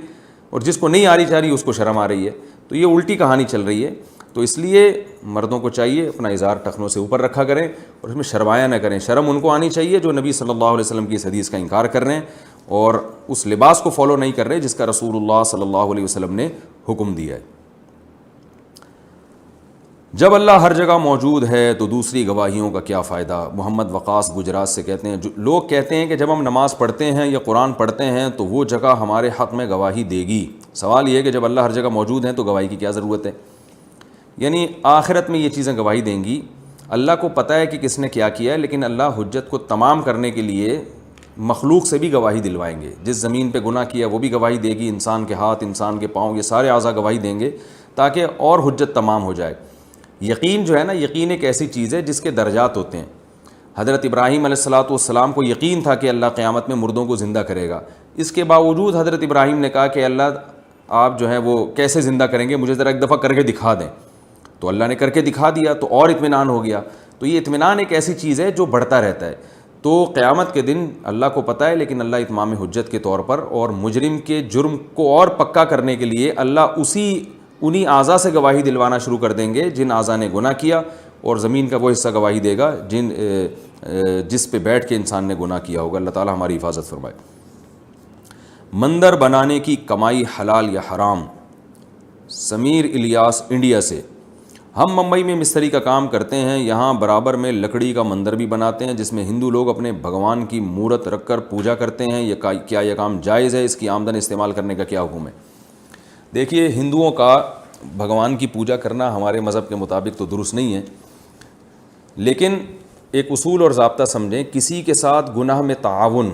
اور جس کو نہیں آنی چاہ رہی اس کو شرم آ رہی ہے. تو یہ الٹی کہانی چل رہی ہے. تو اس لیے مردوں کو چاہیے اپنا اظہار ٹخنوں سے اوپر رکھا کریں اور اس میں شرمایا نہ کریں. شرم ان کو آنی چاہیے جو نبی صلی اللہ علیہ وسلم کی اس حدیث کا انکار کر رہے ہیں اور اس لباس کو فالو نہیں کر رہے جس کا رسول اللہ صلی اللہ علیہ وسلم نے حکم دیا ہے. جب اللہ ہر جگہ موجود ہے تو دوسری گواہیوں کا کیا فائدہ؟ محمد وقاص گجرات سے کہتے ہیں، لوگ کہتے ہیں کہ جب ہم نماز پڑھتے ہیں یا قرآن پڑھتے ہیں تو وہ جگہ ہمارے حق میں گواہی دے گی. سوال یہ ہے کہ جب اللہ ہر جگہ موجود ہیں تو گواہی کی کیا ضرورت ہے؟ یعنی آخرت میں یہ چیزیں گواہی دیں گی. اللہ کو پتہ ہے کہ کس نے کیا کیا ہے، لیکن اللہ حجت کو تمام کرنے کے لیے مخلوق سے بھی گواہی دلوائیں گے. جس زمین پہ گناہ کیا وہ بھی گواہی دے گی، انسان کے ہاتھ، انسان کے پاؤں، یہ سارے اعضاء گواہی دیں گے تاکہ اور حجت تمام ہو جائے. یقین جو ہے نا، یقین ایک ایسی چیز ہے جس کے درجات ہوتے ہیں. حضرت ابراہیم علیہ السلام کو یقین تھا کہ اللہ قیامت میں مردوں کو زندہ کرے گا. اس کے باوجود حضرت ابراہیم نے کہا کہ اللہ آپ جو ہے وہ کیسے زندہ کریں گے، مجھے ذرا ایک دفعہ کر کے دکھا دیں. تو اللہ نے کر کے دکھا دیا تو اور اطمینان ہو گیا. تو یہ اطمینان ایک ایسی چیز ہے جو بڑھتا رہتا ہے. تو قیامت کے دن اللہ کو پتہ ہے، لیکن اللہ اتمام حجت کے طور پر اور مجرم کے جرم کو اور پکا کرنے کے لیے اللہ انہی اعضاء سے گواہی دلوانا شروع کر دیں گے جن اعضاء نے گناہ کیا، اور زمین کا وہ حصہ گواہی دے گا جس پہ بیٹھ کے انسان نے گناہ کیا ہوگا. اللہ تعالی ہماری حفاظت فرمائے. مندر بنانے کی کمائی حلال یا حرام؟ سمیر الیاس انڈیا سے. ہم ممبئی میں مستری کا کام کرتے ہیں، یہاں برابر میں لکڑی کا مندر بھی بناتے ہیں جس میں ہندو لوگ اپنے بھگوان کی مورت رکھ کر پوجا کرتے ہیں. کیا یہ کام جائز ہے؟ اس کی آمدن استعمال کرنے کا کیا حکم ہے؟ دیکھیے، ہندوؤں کا بھگوان کی پوجا کرنا ہمارے مذہب کے مطابق تو درست نہیں ہے، لیکن ایک اصول اور ضابطہ سمجھیں. کسی کے ساتھ گناہ میں تعاون،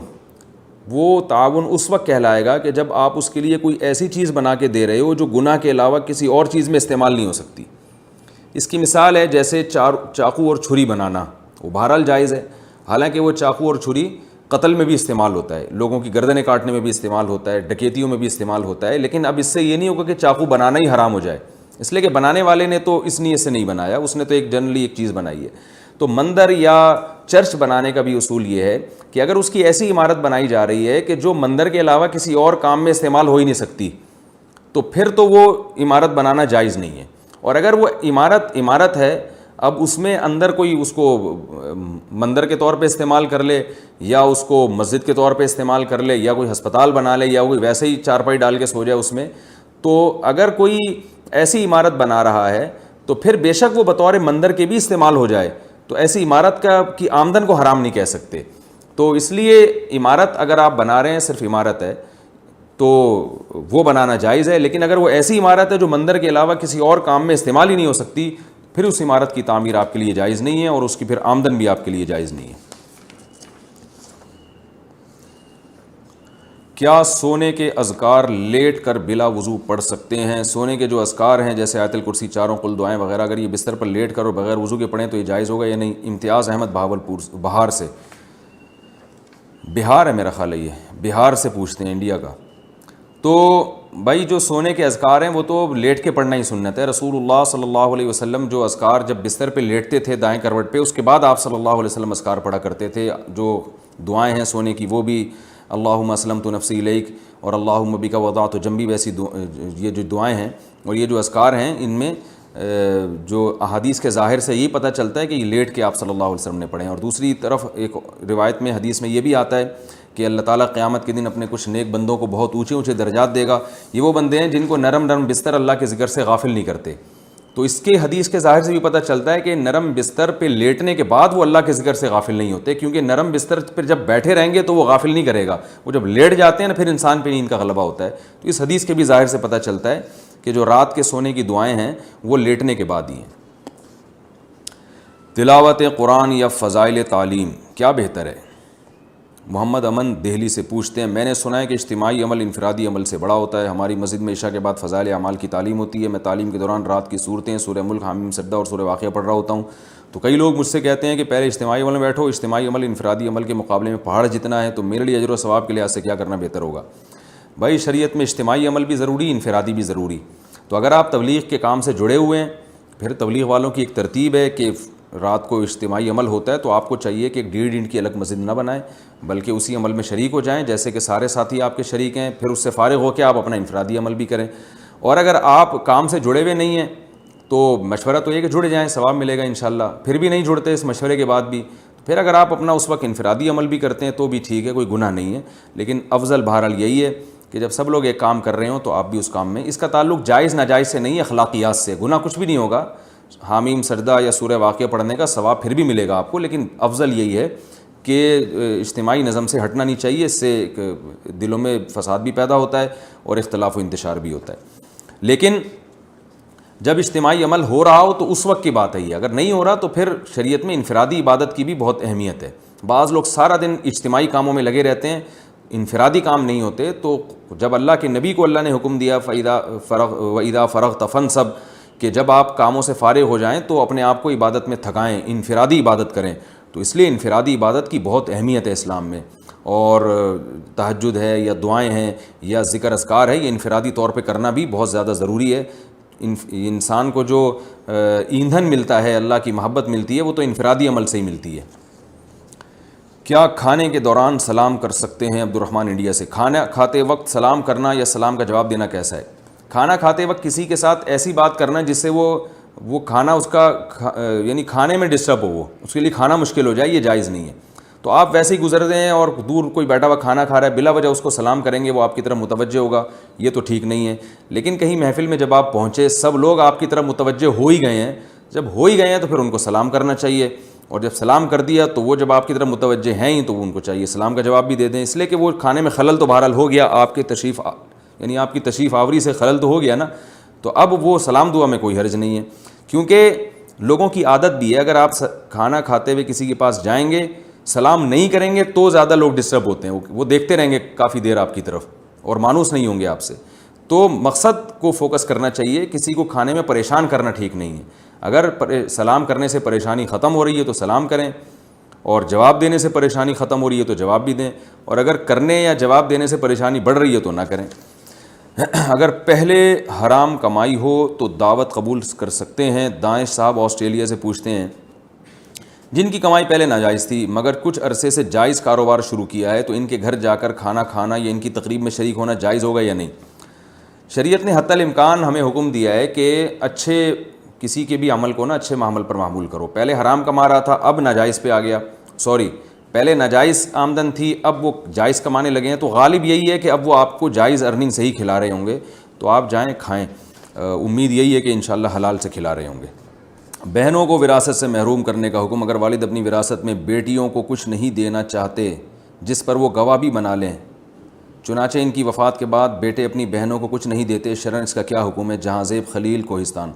وہ تعاون اس وقت کہلائے گا کہ جب آپ اس کے لیے کوئی ایسی چیز بنا کے دے رہے ہو جو گناہ کے علاوہ کسی اور چیز میں استعمال نہیں ہو سکتی. اس کی مثال ہے جیسے چاقو اور چھری بنانا، وہ بہرحال جائز ہے. حالانکہ وہ چاقو اور چھری قتل میں بھی استعمال ہوتا ہے، لوگوں کی گردنیں کاٹنے میں بھی استعمال ہوتا ہے، ڈکیتیوں میں بھی استعمال ہوتا ہے. لیکن اب اس سے یہ نہیں ہوگا کہ چاقو بنانا ہی حرام ہو جائے، اس لیے کہ بنانے والے نے تو اس نیت سے نہیں بنایا، اس نے تو ایک جنرلی ایک چیز بنائی ہے. تو مندر یا چرچ بنانے کا بھی اصول یہ ہے کہ اگر اس کی ایسی عمارت بنائی جا رہی ہے کہ جو مندر کے علاوہ کسی اور کام میں استعمال ہو ہی نہیں سکتی, تو پھر تو وہ عمارت بنانا جائز نہیں ہے. اور اگر وہ عمارت ہے, اب اس میں اندر کوئی اس کو مندر کے طور پہ استعمال کر لے, یا اس کو مسجد کے طور پہ استعمال کر لے, یا کوئی ہسپتال بنا لے, یا کوئی ویسے ہی چارپائی ڈال کے سو جائے اس میں, تو اگر کوئی ایسی عمارت بنا رہا ہے تو پھر بے شک وہ بطور مندر کے بھی استعمال ہو جائے, تو ایسی عمارت کی آمدن کو حرام نہیں کہہ سکتے. تو اس لیے عمارت اگر آپ بنا رہے ہیں, صرف عمارت ہے, تو وہ بنانا جائز ہے. لیکن اگر وہ ایسی عمارت ہے جو مندر کے علاوہ کسی اور کام میں استعمال ہی نہیں ہو سکتی, پھر اس عمارت کی تعمیر آپ کے لیے جائز نہیں ہے, اور اس کی پھر آمدن بھی آپ کے لیے جائز نہیں ہے. کیا سونے کے اذکار لیٹ کر بلا وضو پڑھ سکتے ہیں؟ سونے کے جو اذکار ہیں جیسے آیت الکرسی, چاروں قل دعائیں وغیرہ, اگر یہ بستر پر لیٹ کر اور بغیر وضو کے پڑھیں تو یہ جائز ہوگا یا نہیں؟ امتیاز احمد بہاولپور, بہار سے. بہار ہے میرا خیال ہے, یہ بہار سے پوچھتے ہیں, انڈیا کا. تو بھائی جو سونے کے اذکار ہیں وہ تو لیٹ کے پڑھنا ہی سنت ہے. رسول اللہ صلی اللہ علیہ وسلم جو اذکار جب بستر پہ لیٹتے تھے دائیں کروٹ پہ, اس کے بعد آپ صلی اللہ علیہ وسلم اذکار پڑھا کرتے تھے. جو دعائیں ہیں سونے کی وہ بھی اللہم اسلمت نفسی الیک اور اللہم بک وضعت جنبی, ویسی یہ جو دعائیں ہیں اور یہ جو اذکار ہیں, ان میں جو احادیث کے ظاہر سے یہی پتہ چلتا ہے کہ یہ لیٹ کے آپ صلی اللہ علیہ وسلم نے پڑھے ہیں. اور دوسری طرف ایک روایت میں, حدیث میں یہ بھی آتا ہے کہ اللہ تعالیٰ قیامت کے دن اپنے کچھ نیک بندوں کو بہت اونچے اونچے درجات دے گا. یہ وہ بندے ہیں جن کو نرم نرم بستر اللہ کے ذکر سے غافل نہیں کرتے. تو اس کے حدیث کے ظاہر سے بھی پتہ چلتا ہے کہ نرم بستر پہ لیٹنے کے بعد وہ اللہ کے ذکر سے غافل نہیں ہوتے, کیونکہ نرم بستر پہ جب بیٹھے رہیں گے تو وہ غافل نہیں کرے گا, وہ جب لیٹ جاتے ہیں نا پھر انسان پہ نیند کا غلبہ ہوتا ہے. تو اس حدیث کے بھی ظاہر سے پتہ چلتا ہے کہ جو رات کے سونے کی دعائیں ہیں وہ لیٹنے کے بعد ہی ہیں. تلاوت قرآن یا فضائل تعلیم کیا بہتر ہے؟ محمد امن دہلی سے پوچھتے ہیں, میں نے سنا ہے کہ اجتماعی عمل انفرادی عمل سے بڑا ہوتا ہے. ہماری مسجد میں عشاء کے بعد فضائل اعمال کی تعلیم ہوتی ہے. میں تعلیم کے دوران رات کی صورتیں سورہ ملک, حامیم سجدہ اور سورہ واقعہ پڑھ رہا ہوتا ہوں. تو کئی لوگ مجھ سے کہتے ہیں کہ پہلے اجتماعی عمل میں بیٹھو, اجتماعی عمل انفرادی عمل کے مقابلے میں پہاڑ جتنا ہے, تو میرے لیے اجر و ثواب کے لحاظ سے کیا کرنا بہتر ہوگا؟ بھائی شریعت میں اجتماعی عمل بھی ضروری, انفرادی بھی ضروری. تو اگر آپ تبلیغ کے کام سے جڑے ہوئے ہیں, پھر تبلیغ والوں کی ایک ترتیب ہے کہ رات کو اجتماعی عمل ہوتا ہے, تو آپ کو چاہیے کہ ایک 1.5 انچ کی الگ مسجد نہ بنائیں, بلکہ اسی عمل میں شریک ہو جائیں جیسے کہ سارے ساتھی آپ کے شریک ہیں. پھر اس سے فارغ ہو کے آپ اپنا انفرادی عمل بھی کریں. اور اگر آپ کام سے جڑے ہوئے نہیں ہیں تو مشورہ تو یہ کہ جڑ جائیں, ثواب ملے گا انشاءاللہ. پھر بھی نہیں جڑتے اس مشورے کے بعد بھی, پھر اگر آپ اپنا اس وقت انفرادی عمل بھی کرتے ہیں تو بھی ٹھیک ہے, کوئی گناہ نہیں ہے. لیکن افضل بہرحال یہی ہے کہ جب سب لوگ ایک کام کر رہے ہوں تو آپ بھی اس کام میں. اس کا تعلق جائز ناجائز سے نہیں ہے, اخلاقیات سے. گناہ کچھ بھی نہیں ہوگا, حامیم سجدہ یا سورہ واقعہ پڑھنے کا ثواب پھر بھی ملے گا آپ کو. لیکن افضل یہی ہے کہ اجتماعی نظم سے ہٹنا نہیں چاہیے, اس سے دلوں میں فساد بھی پیدا ہوتا ہے اور اختلاف و انتشار بھی ہوتا ہے. لیکن جب اجتماعی عمل ہو رہا ہو تو اس وقت کی بات ہے یہ. اگر نہیں ہو رہا تو پھر شریعت میں انفرادی عبادت کی بھی بہت اہمیت ہے. بعض لوگ سارا دن اجتماعی کاموں میں لگے رہتے ہیں, انفرادی کام نہیں ہوتے. تو جب اللہ کے نبی کو اللہ نے حکم دیا وَإِذَا فَرَغْتَ فَانْصَبْ, کہ جب آپ کاموں سے فارغ ہو جائیں تو اپنے آپ کو عبادت میں تھکائیں, انفرادی عبادت کریں. تو اس لیے انفرادی عبادت کی بہت اہمیت ہے اسلام میں. اور تہجد ہے یا دعائیں ہیں یا ذکر اذکار ہے, یہ انفرادی طور پہ کرنا بھی بہت زیادہ ضروری ہے. انسان کو جو ایندھن ملتا ہے, اللہ کی محبت ملتی ہے, وہ تو انفرادی عمل سے ہی ملتی ہے. کیا کھانے کے دوران سلام کر سکتے ہیں؟ عبد الرحمن انڈیا سے. کھانا کھاتے وقت سلام کرنا یا سلام کا جواب دینا کیسا ہے؟ کھانا کھاتے وقت کسی کے ساتھ ایسی بات کرنا جس سے وہ کھانا اس کا یعنی کھانے میں ڈسٹرب ہو, وہ اس کے لیے کھانا مشکل ہو جائے, یہ جائز نہیں ہے. تو آپ ویسے ہی گزر رہے ہیں اور دور کوئی بیٹھا ہوا کھانا کھا رہا ہے, بلا وجہ اس کو سلام کریں گے, وہ آپ کی طرف متوجہ ہوگا, یہ تو ٹھیک نہیں ہے. لیکن کہیں محفل میں جب آپ پہنچے, سب لوگ آپ کی طرف متوجہ ہو ہی گئے ہیں, جب ہو ہی گئے ہیں تو پھر ان کو سلام کرنا چاہیے. اور جب سلام کر دیا تو وہ جب آپ کی طرف متوجہ ہیں ہی, تو وہ ان کو چاہیے سلام کا جواب بھی دے دیں, اس لیے کہ وہ کھانے میں خلل تو بہرحال ہو گیا, آپ کی تشریف آوری سے خلل تو ہو گیا نا. تو اب وہ سلام دعا میں کوئی حرج نہیں ہے, کیونکہ لوگوں کی عادت بھی ہے, اگر آپ کھانا کھاتے ہوئے کسی کے پاس جائیں گے, سلام نہیں کریں گے تو زیادہ لوگ ڈسٹرب ہوتے ہیں, وہ دیکھتے رہیں گے کافی دیر آپ کی طرف اور مانوس نہیں ہوں گے آپ سے. تو مقصد کو فوکس کرنا چاہیے, کسی کو کھانے میں پریشان کرنا ٹھیک نہیں ہے. اگر سلام کرنے سے پریشانی ختم ہو رہی ہے تو سلام کریں, اور جواب دینے سے پریشانی ختم ہو رہی ہے تو جواب بھی دیں, اور اگر کرنے یا جواب دینے سے پریشانی بڑھ رہی ہے تو نہ کریں. اگر پہلے حرام کمائی ہو تو دعوت قبول کر سکتے ہیں؟ دانش صاحب آسٹریلیا سے پوچھتے ہیں جن کی کمائی پہلے ناجائز تھی مگر کچھ عرصے سے جائز کاروبار شروع کیا ہے تو ان کے گھر جا کر کھانا کھانا یا ان کی تقریب میں شریک ہونا جائز ہوگا یا نہیں؟ شریعت نے حتی الامکان ہمیں حکم دیا ہے کہ اچھے کسی کے بھی عمل کو نا اچھے معمل پر معمول کرو. پہلے حرام کما رہا تھا اب ناجائز پہ آ گیا, پہلے ناجائز آمدن تھی اب وہ جائز کمانے لگے ہیں, تو غالب یہی ہے کہ اب وہ آپ کو جائز ارننگ سے ہی کھلا رہے ہوں گے, تو آپ جائیں کھائیں, امید یہی ہے کہ انشاءاللہ حلال سے کھلا رہے ہوں گے. بہنوں کو وراثت سے محروم کرنے کا حکم. اگر والد اپنی وراثت میں بیٹیوں کو کچھ نہیں دینا چاہتے جس پر وہ گواہ بھی بنا لیں, چنانچہ ان کی وفات کے بعد بیٹے اپنی بہنوں کو کچھ نہیں دیتے, شرعاً اس کا کیا حکم ہے؟ جہاں زیب خلیل کوہستان.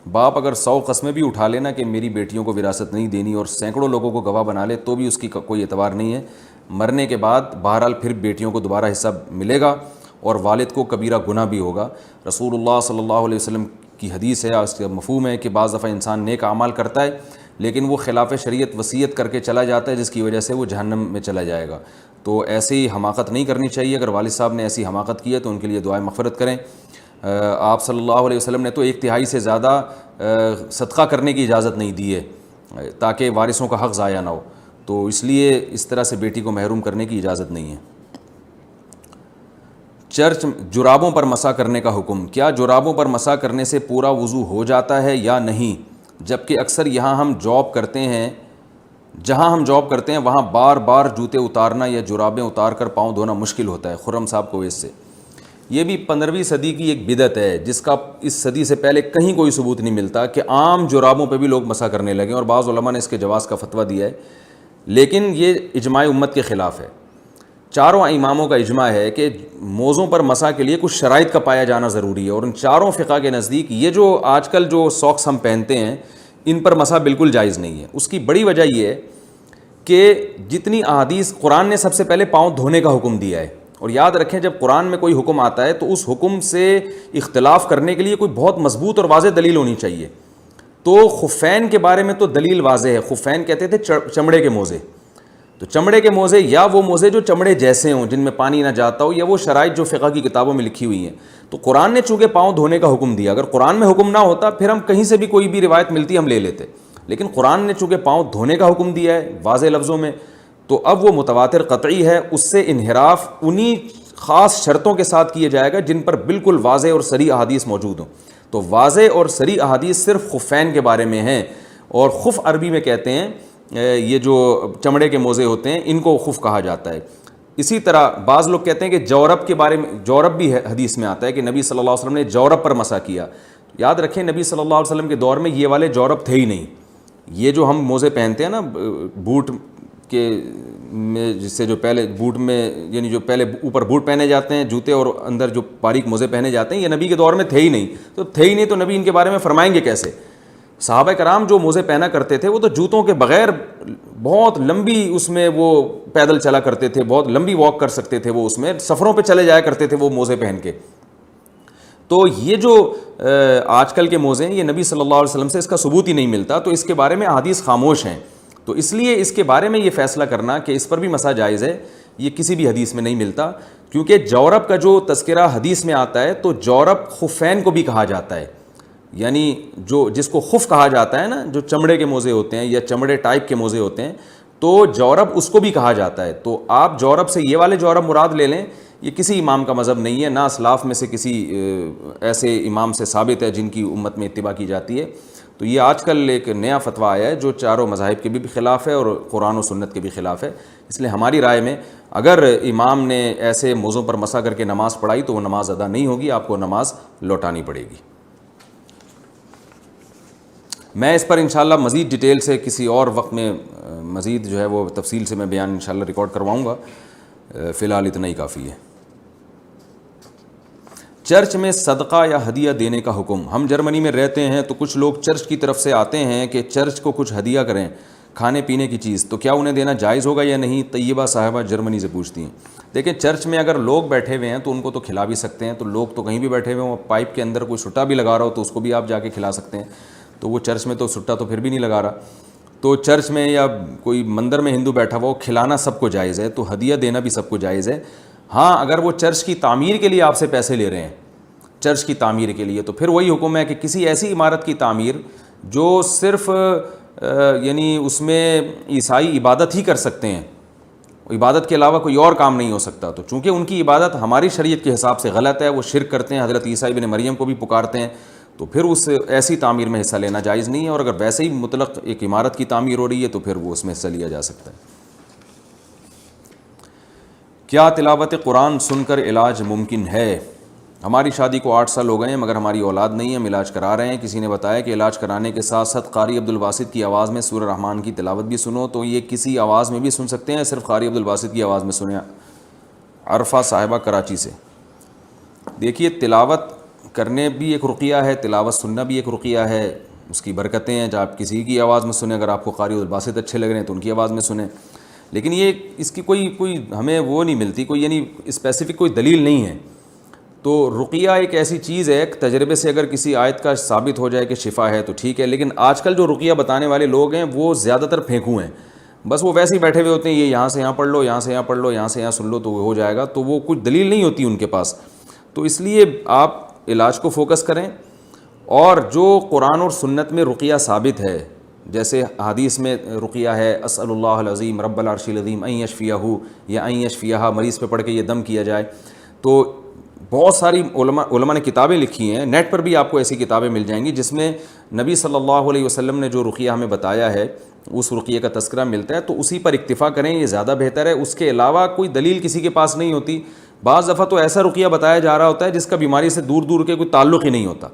باپ اگر 100 قسمیں بھی اٹھا لینا کہ میری بیٹیوں کو وراثت نہیں دینی اور سینکڑوں لوگوں کو گواہ بنا لے تو بھی اس کی کوئی اعتبار نہیں ہے. مرنے کے بعد بہرحال پھر بیٹیوں کو دوبارہ حصہ ملے گا اور والد کو کبیرہ گناہ بھی ہوگا. رسول اللہ صلی اللہ علیہ وسلم کی حدیث ہے, اس کا مفہوم ہے کہ بعض دفعہ انسان نیک اعمال کرتا ہے لیکن وہ خلاف شریعت وصیت کر کے چلا جاتا ہے جس کی وجہ سے وہ جہنم میں چلا جائے گا. تو ایسی حماقت نہیں کرنی چاہیے. اگر والد صاحب نے ایسی حماقت کی ہے تو ان کے لیے دعائے مغفرت کریں. آپ صلی اللہ علیہ وسلم نے تو 1/3 سے زیادہ صدقہ کرنے کی اجازت نہیں دی ہے تاکہ وارثوں کا حق ضائع نہ ہو, تو اس لیے اس طرح سے بیٹی کو محروم کرنے کی اجازت نہیں ہے. چرچ جرابوں پر مسح کرنے کا حکم. کیا جرابوں پر مسح کرنے سے پورا وضو ہو جاتا ہے یا نہیں؟ جبکہ اکثر جہاں ہم جاب کرتے ہیں وہاں بار بار جوتے اتارنا یا جرابیں اتار کر پاؤں دھونا مشکل ہوتا ہے. خرم صاحب کویت سے. یہ بھی 15ویں صدی کی ایک بدعت ہے جس کا اس صدی سے پہلے کہیں کوئی ثبوت نہیں ملتا کہ عام جرابوں پہ بھی لوگ مسح کرنے لگے, اور بعض علماء نے اس کے جواز کا فتویٰ دیا ہے, لیکن یہ اجماع امت کے خلاف ہے. چاروں اماموں کا اجماع ہے کہ موزوں پر مسح کے لیے کچھ شرائط کا پایا جانا ضروری ہے, اور ان چاروں فقہ کے نزدیک یہ جو آج کل جو ساکس ہم پہنتے ہیں ان پر مسح بالکل جائز نہیں ہے. اس کی بڑی وجہ یہ ہے کہ جتنی احادیث قرآن نے سب سے پہلے پاؤں دھونے کا حکم دیا ہے, اور یاد رکھیں جب قرآن میں کوئی حکم آتا ہے تو اس حکم سے اختلاف کرنے کے لیے کوئی بہت مضبوط اور واضح دلیل ہونی چاہیے. تو خفین کے بارے میں تو دلیل واضح ہے. خفین کہتے تھے چمڑے کے موزے, تو چمڑے کے موزے یا وہ موزے جو چمڑے جیسے ہوں جن میں پانی نہ جاتا ہو, یا وہ شرائط جو فقہ کی کتابوں میں لکھی ہوئی ہیں. تو قرآن نے چونکہ پاؤں دھونے کا حکم دیا, اگر قرآن میں حکم نہ ہوتا پھر ہم کہیں سے بھی کوئی بھی روایت ملتی ہم لے لیتے, لیکن قرآن نے چونکہ پاؤں دھونے کا حکم دیا ہے واضح لفظوں میں, تو اب وہ متواتر قطعی ہے. اس سے انحراف انہی خاص شرطوں کے ساتھ کیا جائے گا جن پر بالکل واضح اور صریح احادیث موجود ہوں. تو واضح اور صریح احادیث صرف خفین کے بارے میں ہیں, اور خف عربی میں کہتے ہیں یہ جو چمڑے کے موزے ہوتے ہیں ان کو خف کہا جاتا ہے. اسی طرح بعض لوگ کہتے ہیں کہ جورب کے بارے میں, جورب بھی حدیث میں آتا ہے کہ نبی صلی اللہ علیہ وسلم نے جورب پر مسح کیا. یاد رکھیں نبی صلی اللہ علیہ وسلم کے دور میں یہ والے جورب تھے ہی نہیں. یہ جو ہم موزے پہنتے ہیں نا بوٹ کے میں, جس سے جو پہلے بوٹ میں یعنی جو پہلے اوپر بوٹ پہنے جاتے ہیں جوتے اور اندر جو باریک موزے پہنے جاتے ہیں, یہ نبی کے دور میں تھے ہی نہیں. تو نبی ان کے بارے میں فرمائیں گے کیسے؟ صحابہ کرام جو موزے پہنا کرتے تھے وہ تو جوتوں کے بغیر بہت لمبی اس میں وہ پیدل چلا کرتے تھے, بہت لمبی واک کر سکتے تھے, وہ اس میں سفروں پہ چلے جایا کرتے تھے وہ موزے پہن کے. تو یہ جو آج کل کے موزے ہیں یہ نبی صلی اللہ علیہ وسلم سے اس کا ثبوت ہی نہیں ملتا, تو اس کے بارے میں احادیث خاموش ہیں. تو اس لیے اس کے بارے میں یہ فیصلہ کرنا کہ اس پر بھی مسح جائز ہے یہ کسی بھی حدیث میں نہیں ملتا, کیونکہ جورب کا جو تذکرہ حدیث میں آتا ہے تو جورب خفین کو بھی کہا جاتا ہے, یعنی جو جس کو خف کہا جاتا ہے نا, جو چمڑے کے موزے ہوتے ہیں یا چمڑے ٹائپ کے موزے ہوتے ہیں, تو جورب اس کو بھی کہا جاتا ہے. تو آپ جورب سے یہ والے جورب مراد لے لیں, یہ کسی امام کا مذہب نہیں ہے, نہ اسلاف میں سے کسی ایسے امام سے ثابت ہے جن کی امت میں اتباع کی جاتی ہے. تو یہ آج کل ایک نیا فتویٰ آیا ہے جو چاروں مذاہب کے بھی خلاف ہے اور قرآن و سنت کے بھی خلاف ہے. اس لیے ہماری رائے میں اگر امام نے ایسے موضوع پر مسح کر کے نماز پڑھائی تو وہ نماز ادا نہیں ہوگی, آپ کو نماز لوٹانی پڑے گی. میں اس پر انشاءاللہ مزید ڈیٹیل سے کسی اور وقت میں مزید جو ہے وہ تفصیل سے میں بیان انشاءاللہ ریکارڈ کرواؤں گا, فی الحال اتنا ہی کافی ہے. چرچ میں صدقہ یا ہدیہ دینے کا حکم. ہم جرمنی میں رہتے ہیں تو کچھ لوگ چرچ کی طرف سے آتے ہیں کہ چرچ کو کچھ ہدیہ کریں, کھانے پینے کی چیز, تو کیا انہیں دینا جائز ہوگا یا نہیں؟ طیبہ صاحبہ جرمنی سے پوچھتی ہیں. دیکھیں چرچ میں اگر لوگ بیٹھے ہوئے ہیں تو ان کو تو کھلا بھی سکتے ہیں, تو لوگ تو کہیں بھی بیٹھے ہوئے ہوں, پائپ کے اندر کوئی سٹا بھی لگا رہا ہو تو اس کو بھی آپ جا کے کھلا سکتے ہیں. تو وہ چرچ میں تو سٹا تو پھر بھی نہیں لگا رہا, تو چرچ میں یا کوئی مندر میں ہندو بیٹھا ہوا ہو, کھلانا سب کو جائز ہے, تو ہدیہ دینا بھی سب کو جائز ہے. ہاں اگر وہ چرچ کی تعمیر کے لیے آپ سے پیسے لے رہے ہیں, چرچ کی تعمیر کے لیے, تو پھر وہی حکم ہے کہ کسی ایسی عمارت کی تعمیر جو صرف یعنی اس میں عیسائی عبادت ہی کر سکتے ہیں، عبادت کے علاوہ کوئی اور کام نہیں ہو سکتا، تو چونکہ ان کی عبادت ہماری شریعت کے حساب سے غلط ہے، وہ شرک کرتے ہیں، حضرت عیسیٰ ابن مریم کو بھی پکارتے ہیں، تو پھر اس ایسی تعمیر میں حصہ لینا جائز نہیں ہے، اور اگر ویسے ہی مطلق ایک عمارت کی تعمیر ہو رہی ہے تو پھر وہ اس میں حصہ لیا جا سکتا ہے۔ کیا تلاوت قرآن سن کر علاج ممکن ہے؟ ہماری شادی کو 8 سال ہو گئے ہیں مگر ہماری اولاد نہیں ہے، ہم علاج کرا رہے ہیں، کسی نے بتایا کہ علاج کرانے کے ساتھ ساتھ قاری عبدالباسط کی آواز میں سورہ رحمان کی تلاوت بھی سنو، تو یہ کسی آواز میں بھی سن سکتے ہیں، صرف قاری عبدالباسط کی آواز میں سنیں؟ عرفہ صاحبہ کراچی سے۔ دیکھیے، تلاوت کرنے بھی ایک رقیہ ہے، تلاوت سننا بھی ایک رقیہ ہے، اس کی برکتیں ہیں، جب آپ کسی کی آواز میں سنیں، اگر آپ کو قاری عبدالباسط اچھے لگ رہے ہیں تو ان کی آواز میں سنیں، لیکن یہ اس کی کوئی ہمیں وہ نہیں ملتی، کوئی یعنی اسپیسیفک کوئی دلیل نہیں ہے۔ تو رقیہ ایک ایسی چیز ہے، ایک تجربے سے اگر کسی آیت کا ثابت ہو جائے کہ شفا ہے تو ٹھیک ہے، لیکن آج کل جو رقیہ بتانے والے لوگ ہیں وہ زیادہ تر پھینکو ہیں، بس وہ ویسے ہی بیٹھے ہوئے ہوتے ہیں، یہ یہاں سے یہاں پڑھ لو، یہاں سے یہاں پڑھ لو، یہاں سے یہاں سن لو تو ہو جائے گا، تو وہ کچھ دلیل نہیں ہوتی ان کے پاس، تو اس لیے آپ علاج کو فوکس کریں، اور جو قرآن اور سنت میں رقیہ ثابت ہے، جیسے حدیث میں رقیہ ہے اسأل اللہ العظیم رب العرش العظیم ان یشفیہ یا ان یشفیہا، مریض پہ پڑھ کے یہ دم کیا جائے، تو بہت ساری علماء نے کتابیں لکھی ہیں، نیٹ پر بھی آپ کو ایسی کتابیں مل جائیں گی جس میں نبی صلی اللہ علیہ وسلم نے جو رقیہ ہمیں بتایا ہے اس رقیہ کا تذکرہ ملتا ہے، تو اسی پر اکتفا کریں، یہ زیادہ بہتر ہے، اس کے علاوہ کوئی دلیل کسی کے پاس نہیں ہوتی۔ بعض دفعہ تو ایسا رقیہ بتایا جا رہا ہوتا ہے جس کا بیماری سے دور دور کے کوئی تعلق ہی نہیں ہوتا۔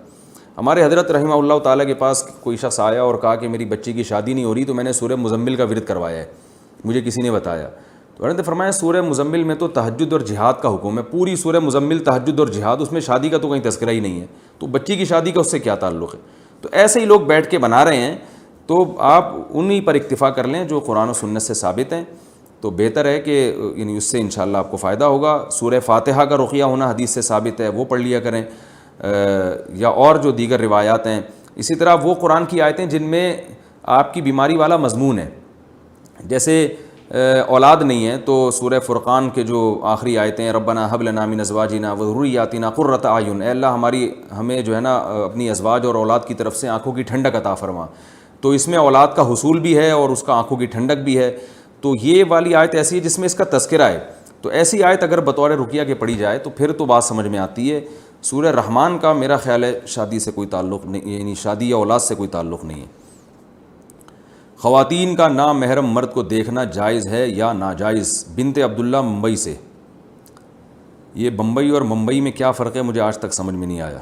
ہمارے حضرت رحمہ اللہ تعالیٰ کے پاس کوئی شخص آیا اور کہا کہ میری بچی کی شادی نہیں ہو رہی تو میں نے سورہ مزمل کا ورد کروایا ہے، مجھے کسی نے بتایا، تو حضرت نے فرمایا سورہ مزمل میں تو تہجد اور جہاد کا حکم ہے، پوری سورہ مزمل تہجد اور جہاد، اس میں شادی کا تو کہیں تذکرہ ہی نہیں ہے، تو بچی کی شادی کا اس سے کیا تعلق ہے؟ تو ایسے ہی لوگ بیٹھ کے بنا رہے ہیں، تو آپ انہی پر اکتفا کر لیں جو قرآن و سنت سے ثابت ہیں، تو بہتر ہے کہ یعنی اس سے انشاءاللہ آپ کو فائدہ ہوگا۔ سورہ فاتحہ کا رقیہ ہونا حدیث سے ثابت ہے، وہ پڑھ لیا کریں، یا اور جو دیگر روایات ہیں۔ اسی طرح وہ قرآن کی آیتیں جن میں آپ کی بیماری والا مضمون ہے، جیسے اولاد نہیں ہے تو سورہ فرقان کے جو آخری آیتیں ہیں ربنا ھب لنا من ازواجنا وذریاتنا قرۃ اعین، اے اللہ ہمیں جو ہے نا اپنی ازواج اور اولاد کی طرف سے آنکھوں کی ٹھنڈک عطا فرما، تو اس میں اولاد کا حصول بھی ہے اور اس کا آنکھوں کی ٹھنڈک بھی ہے، تو یہ والی آیت ایسی ہے جس میں اس کا تذکرہ ہے، تو ایسی آیت اگر بطور رقیہ کے پڑھی جائے تو پھر تو بات سمجھ میں آتی ہے۔ سورہ رحمان کا میرا خیال ہے شادی سے کوئی تعلق نہیں، یعنی شادی یا اولاد سے کوئی تعلق نہیں ہے۔ خواتین کا نامحرم مرد کو دیکھنا جائز ہے یا ناجائز؟ بنت عبداللہ ممبئی سے۔ یہ بمبئی اور ممبئی میں کیا فرق ہے مجھے آج تک سمجھ میں نہیں آیا۔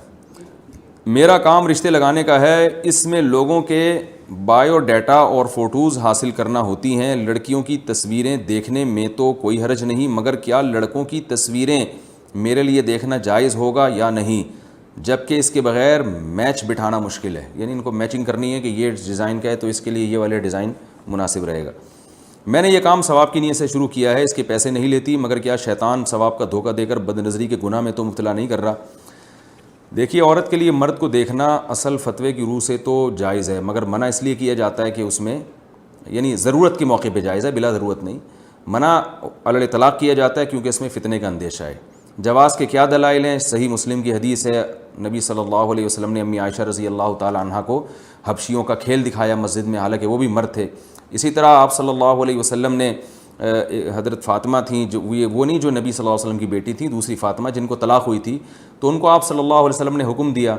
میرا کام رشتے لگانے کا ہے، اس میں لوگوں کے بایو ڈیٹا اور فوٹوز حاصل کرنا ہوتی ہیں، لڑکیوں کی تصویریں دیکھنے میں تو کوئی حرج نہیں، مگر کیا لڑکوں کی تصویریں میرے لیے دیکھنا جائز ہوگا یا نہیں، جبکہ اس کے بغیر میچ بٹھانا مشکل ہے، یعنی ان کو میچنگ کرنی ہے کہ یہ ڈیزائن کا ہے تو اس کے لیے یہ والے ڈیزائن مناسب رہے گا۔ میں نے یہ کام ثواب کی نیت سے شروع کیا ہے، اس کے پیسے نہیں لیتی، مگر کیا شیطان ثواب کا دھوکہ دے کر بد نظری کے گناہ میں تو مبتلا نہیں کر رہا؟ دیکھیے، عورت کے لیے مرد کو دیکھنا اصل فتوے کی روح سے تو جائز ہے، مگر منع اس لیے کیا جاتا ہے کہ اس میں یعنی ضرورت کے موقع پہ جائز ہے، بلا ضرورت نہیں۔ منع علی الاطلاق کیا جاتا ہے کیونکہ اس میں فتنے کا اندیشہ ہے۔ جواز کے کیا دلائل ہیں؟ صحیح مسلم کی حدیث ہے، نبی صلی اللہ علیہ وسلم نے امی عائشہ رضی اللہ تعالی عنہا کو حبشیوں کا کھیل دکھایا مسجد میں، حالانکہ وہ بھی مرد تھے۔ اسی طرح آپ صلی اللہ علیہ وسلم نے حضرت فاطمہ تھیں، جو وہ نہیں جو نبی صلی اللہ علیہ وسلم کی بیٹی تھی، دوسری فاطمہ جن کو طلاق ہوئی تھی، تو ان کو آپ صلی اللہ علیہ وسلم نے حکم دیا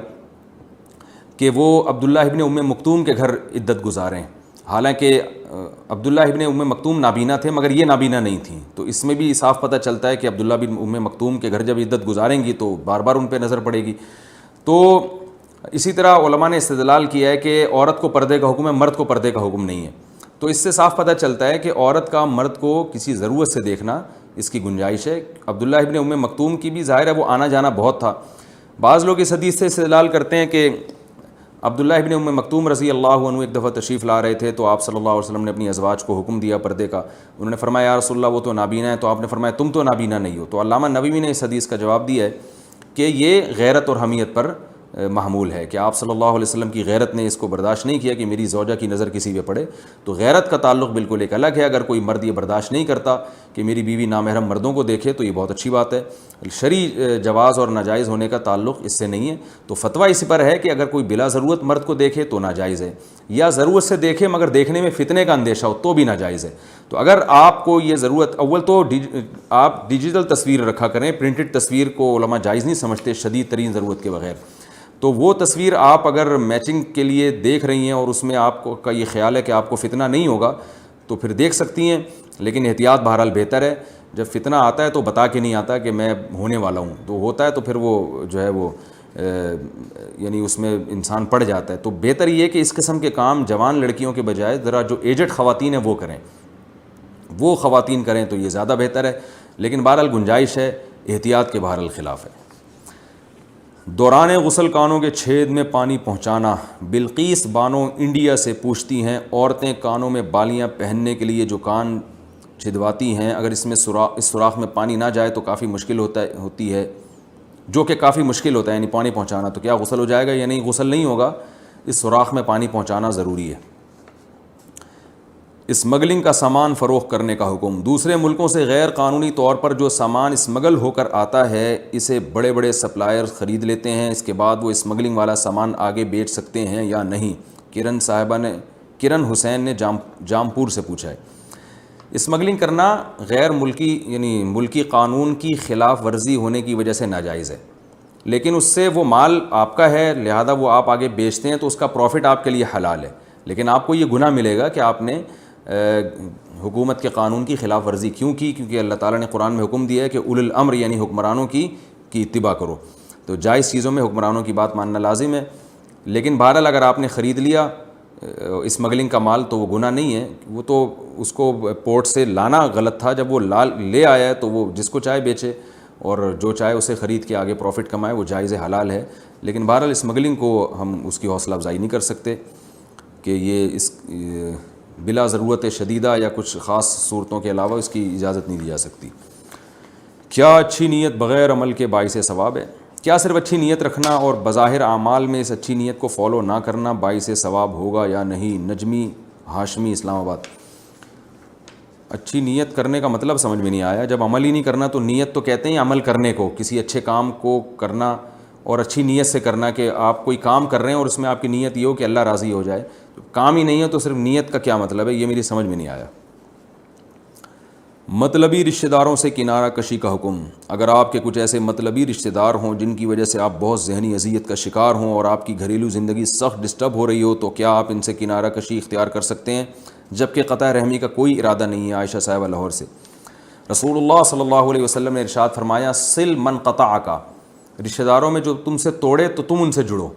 کہ وہ عبداللہ ابن ام مکتوم کے گھر عدت گزاریں، حالانکہ عبداللہ ابن ام مکتوم نابینا تھے مگر یہ نابینا نہیں تھیں، تو اس میں بھی صاف پتہ چلتا ہے کہ عبداللہ بن ام مکتوم کے گھر جب عدت گزاریں گی تو بار بار ان پہ نظر پڑے گی۔ تو اسی طرح علماء نے استدلال کیا ہے کہ عورت کو پردے کا حکم ہے، مرد کو پردے کا حکم نہیں ہے، تو اس سے صاف پتہ چلتا ہے کہ عورت کا مرد کو کسی ضرورت سے دیکھنا اس کی گنجائش ہے۔ عبداللہ ابن ام مکتوم کی بھی ظاہر ہے وہ آنا جانا بہت تھا۔ بعض لوگ اس حدیث سے استدلال کرتے ہیں کہ عبداللہ ابن ام مکتوم رضی اللہ عنہ ایک دفعہ تشریف لا رہے تھے تو آپ صلی اللہ علیہ وسلم نے اپنی ازواج کو حکم دیا پردے کا، انہوں نے فرمایا یا رسول اللہ وہ تو نابینا ہے، تو آپ نے فرمایا تم تو نابینا نہیں ہو۔ تو علامہ نووی نے اس حدیث کا جواب دیا ہے کہ یہ غیرت اور حمیت پر محمول ہے کہ آپ صلی اللہ علیہ وسلم کی غیرت نے اس کو برداشت نہیں کیا کہ میری زوجہ کی نظر کسی پہ پڑے. تو غیرت کا تعلق بالکل ایک الگ ہے. اگر کوئی مرد یہ برداشت نہیں کرتا کہ میری بیوی نامحرم مردوں کو دیکھے تو یہ بہت اچھی بات ہے. شرعی جواز اور ناجائز ہونے کا تعلق اس سے نہیں ہے. تو فتویٰ اس پر ہے کہ اگر کوئی بلا ضرورت مرد کو دیکھے تو ناجائز ہے, یا ضرورت سے دیکھے مگر دیکھنے میں فتنے کا اندیشہ ہو تو بھی ناجائز ہے. تو اگر آپ کو یہ ضرورت, اول تو آپ ڈیجیٹل تصویر رکھا کریں, پرنٹڈ تصویر کو علماء جائز نہیں سمجھتے شدید ترین ضرورت کے بغیر. تو وہ تصویر آپ اگر میچنگ کے لیے دیکھ رہی ہیں اور اس میں آپ کو کا یہ خیال ہے کہ آپ کو فتنہ نہیں ہوگا تو پھر دیکھ سکتی ہیں, لیکن احتیاط بہرحال بہتر ہے. جب فتنہ آتا ہے تو بتا کے نہیں آتا کہ میں ہونے والا ہوں, تو ہوتا ہے تو پھر وہ جو ہے وہ یعنی اس میں انسان پڑ جاتا ہے. تو بہتر یہ کہ اس قسم کے کام جوان لڑکیوں کے بجائے ذرا جو ایجڈ خواتین ہیں وہ کریں, وہ خواتین کریں تو یہ زیادہ بہتر ہے. لیکن بہرحال گنجائش ہے, احتیاط کے بہرحال خلاف ہے. دوران غسل کانوں کے چھید میں پانی پہنچانا. بلقیس بانو انڈیا سے پوچھتی ہیں, عورتیں کانوں میں بالیاں پہننے کے لیے جو کان چھدواتی ہیں, اگر اس میں اس سوراخ میں پانی نہ جائے تو کافی مشکل ہوتی ہے, جو کہ کافی مشکل ہوتا ہے یعنی پانی پہنچانا, تو کیا غسل ہو جائے گا یا نہیں؟ غسل نہیں ہوگا, اس سوراخ میں پانی پہنچانا ضروری ہے. اسمگلنگ کا سامان فروخت کرنے کا حکم. دوسرے ملکوں سے غیر قانونی طور پر جو سامان اسمگل ہو کر آتا ہے اسے بڑے بڑے سپلائر خرید لیتے ہیں, اس کے بعد وہ اسمگلنگ والا سامان آگے بیچ سکتے ہیں یا نہیں؟ کرن حسین نے جامپور سے پوچھا ہے. اسمگلنگ کرنا غیر ملکی یعنی ملکی قانون کی خلاف ورزی ہونے کی وجہ سے ناجائز ہے, لیکن اس سے وہ مال آپ کا ہے لہذا وہ آپ آگے بیچتے ہیں تو اس کا پروفٹ آپ کے لیے حلال ہے. لیکن آپ کو یہ گناہ ملے گا کہ آپ نے حکومت کے قانون کی خلاف ورزی کیوں کی, کیونکہ اللہ تعالیٰ نے قرآن میں حکم دیا ہے کہ اولو الامر یعنی حکمرانوں کی اتباع کرو. تو جائز چیزوں میں حکمرانوں کی بات ماننا لازم ہے. لیکن بہرحال اگر آپ نے خرید لیا اسمگلنگ کا مال تو وہ گناہ نہیں ہے, وہ تو اس کو پورٹ سے لانا غلط تھا, جب وہ لے آیا ہے تو وہ جس کو چاہے بیچے اور جو چاہے اسے خرید کے آگے پروفٹ کمائے, وہ جائز حلال ہے. لیکن بہرحال اسمگلنگ کو ہم اس کی حوصلہ افزائی نہیں کر سکتے کہ یہ اس بلا ضرورت شدیدہ یا کچھ خاص صورتوں کے علاوہ اس کی اجازت نہیں دی جا سکتی. کیا اچھی نیت بغیر عمل کے باعث ثواب ہے؟ کیا صرف اچھی نیت رکھنا اور بظاہر اعمال میں اس اچھی نیت کو فالو نہ کرنا باعث ثواب ہوگا یا نہیں؟ نجمی ہاشمی اسلام آباد. اچھی نیت کرنے کا مطلب سمجھ میں نہیں آیا. جب عمل ہی نہیں کرنا تو نیت تو کہتے ہیں عمل کرنے کو, کسی اچھے کام کو کرنا اور اچھی نیت سے کرنا, کہ آپ کوئی کام کر رہے ہیں اور اس میں آپ کی نیت یہ ہو کہ اللہ راضی ہو جائے. کام ہی نہیں ہے تو صرف نیت کا کیا مطلب ہے, یہ میری سمجھ میں نہیں آیا. مطلبی رشتہ داروں سے کنارہ کشی کا حکم. اگر آپ کے کچھ ایسے مطلبی رشتہ دار ہوں جن کی وجہ سے آپ بہت ذہنی اذیت کا شکار ہوں اور آپ کی گھریلو زندگی سخت ڈسٹرب ہو رہی ہو, تو کیا آپ ان سے کنارہ کشی اختیار کر سکتے ہیں جبکہ قطع رحمی کا کوئی ارادہ نہیں ہے؟ عائشہ صاحبہ لاہور سے. رسول اللہ صلی اللہ علیہ وسلم نے ارشاد فرمایا, سل من قطعک, رشتہ داروں میں جو تم سے توڑے تو تم ان سے جڑو.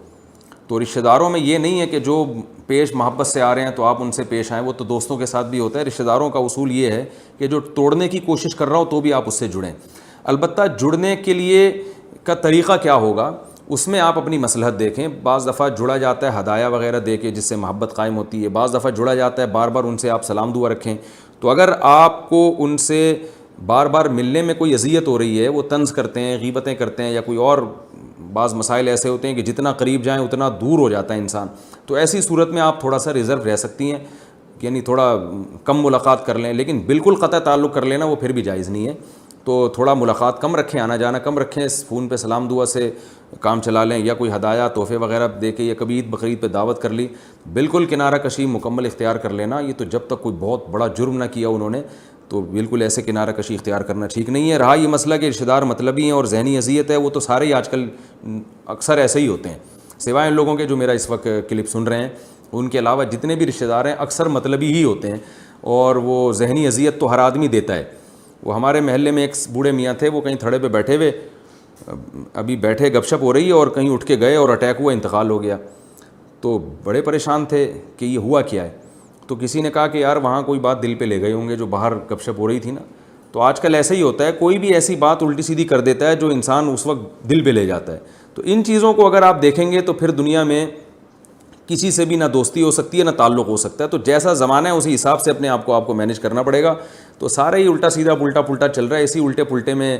تو رشتہ داروں میں یہ نہیں ہے کہ جو پیش محبت سے آ رہے ہیں تو آپ ان سے پیش آئیں, وہ تو دوستوں کے ساتھ بھی ہوتا ہے. رشتہ داروں کا اصول یہ ہے کہ جو توڑنے کی کوشش کر رہا ہو تو بھی آپ اس سے جڑیں. البتہ جڑنے کے لیے کا طریقہ کیا ہوگا اس میں آپ اپنی مصلحت دیکھیں. بعض دفعہ جڑا جاتا ہے ہدایہ وغیرہ دے کے جس سے محبت قائم ہوتی ہے, بعض دفعہ جڑا جاتا ہے بار بار ان سے آپ سلام دعا رکھیں. تو اگر آپ کو ان سے بار بار ملنے میں کوئی اذیت ہو رہی ہے, وہ طنز کرتے ہیں, غیبتیں کرتے ہیں, یا کوئی اور بعض مسائل ایسے ہوتے ہیں کہ جتنا قریب جائیں اتنا دور ہو جاتا ہے انسان, تو ایسی صورت میں آپ تھوڑا سا ریزرو رہ سکتی ہیں, یعنی تھوڑا کم ملاقات کر لیں. لیکن بالکل قطع تعلق کر لینا وہ پھر بھی جائز نہیں ہے. تو تھوڑا ملاقات کم رکھیں, آنا جانا کم رکھیں, فون پہ سلام دعا سے کام چلا لیں, یا کوئی ہدایہ تحفے وغیرہ دے کے, یا کبھی عید بقرعید پہ دعوت کر لی. بالکل کنارہ کشی مکمل اختیار کر لینا, یہ تو جب تک کوئی بہت بڑا جرم نہ کیا انہوں نے, تو بالکل ایسے کنارہ کشی اختیار کرنا ٹھیک نہیں ہے. رہا یہ مسئلہ کہ رشتہ دار مطلبی ہیں اور ذہنی اذیت ہے, وہ تو سارے ہی آج کل اکثر ایسے ہی ہوتے ہیں, سوائے ان لوگوں کے جو میرا اس وقت کلپ سن رہے ہیں. ان کے علاوہ جتنے بھی رشتہ دار ہیں اکثر مطلبی ہی ہوتے ہیں, اور وہ ذہنی اذیت تو ہر آدمی دیتا ہے. وہ ہمارے محلے میں ایک بوڑھے میاں تھے, وہ کہیں تھڑے پہ بیٹھے ہوئے, ابھی بیٹھے گپ شپ ہو رہی ہے اور کہیں اٹھ کے گئے اور اٹیک ہوا, انتقال ہو گیا. تو بڑے پریشان تھے کہ یہ ہوا کیا ہے. تو کسی نے کہا کہ یار وہاں کوئی بات دل پہ لے گئے ہوں گے جو باہر گپ شپ ہو رہی تھی نا. تو آج کل ایسا ہی ہوتا ہے, کوئی بھی ایسی بات الٹی سیدھی کر دیتا ہے جو انسان اس وقت دل پہ لے جاتا ہے. تو ان چیزوں کو اگر آپ دیکھیں گے تو پھر دنیا میں کسی سے بھی نہ دوستی ہو سکتی ہے نہ تعلق ہو سکتا ہے. تو جیسا زمانہ ہے اسی حساب سے اپنے آپ کو مینیج کرنا پڑے گا. تو سارے ہی الٹا سیدھا الٹا پلٹا چل رہا ہے, اسی الٹے پلٹے میں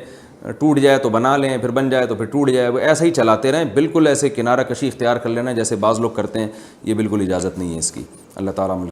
ٹوٹ جائے تو بنا لیں، پھر بن جائے تو پھر ٹوٹ جائے، وہ ایسا ہی چلاتے رہیں. بالکل ایسے کنارہ کشی اختیار کر لینا جیسے بعض لوگ کرتے ہیں، یہ بالکل اجازت نہیں ہے اس کی. اللہ تعالیٰ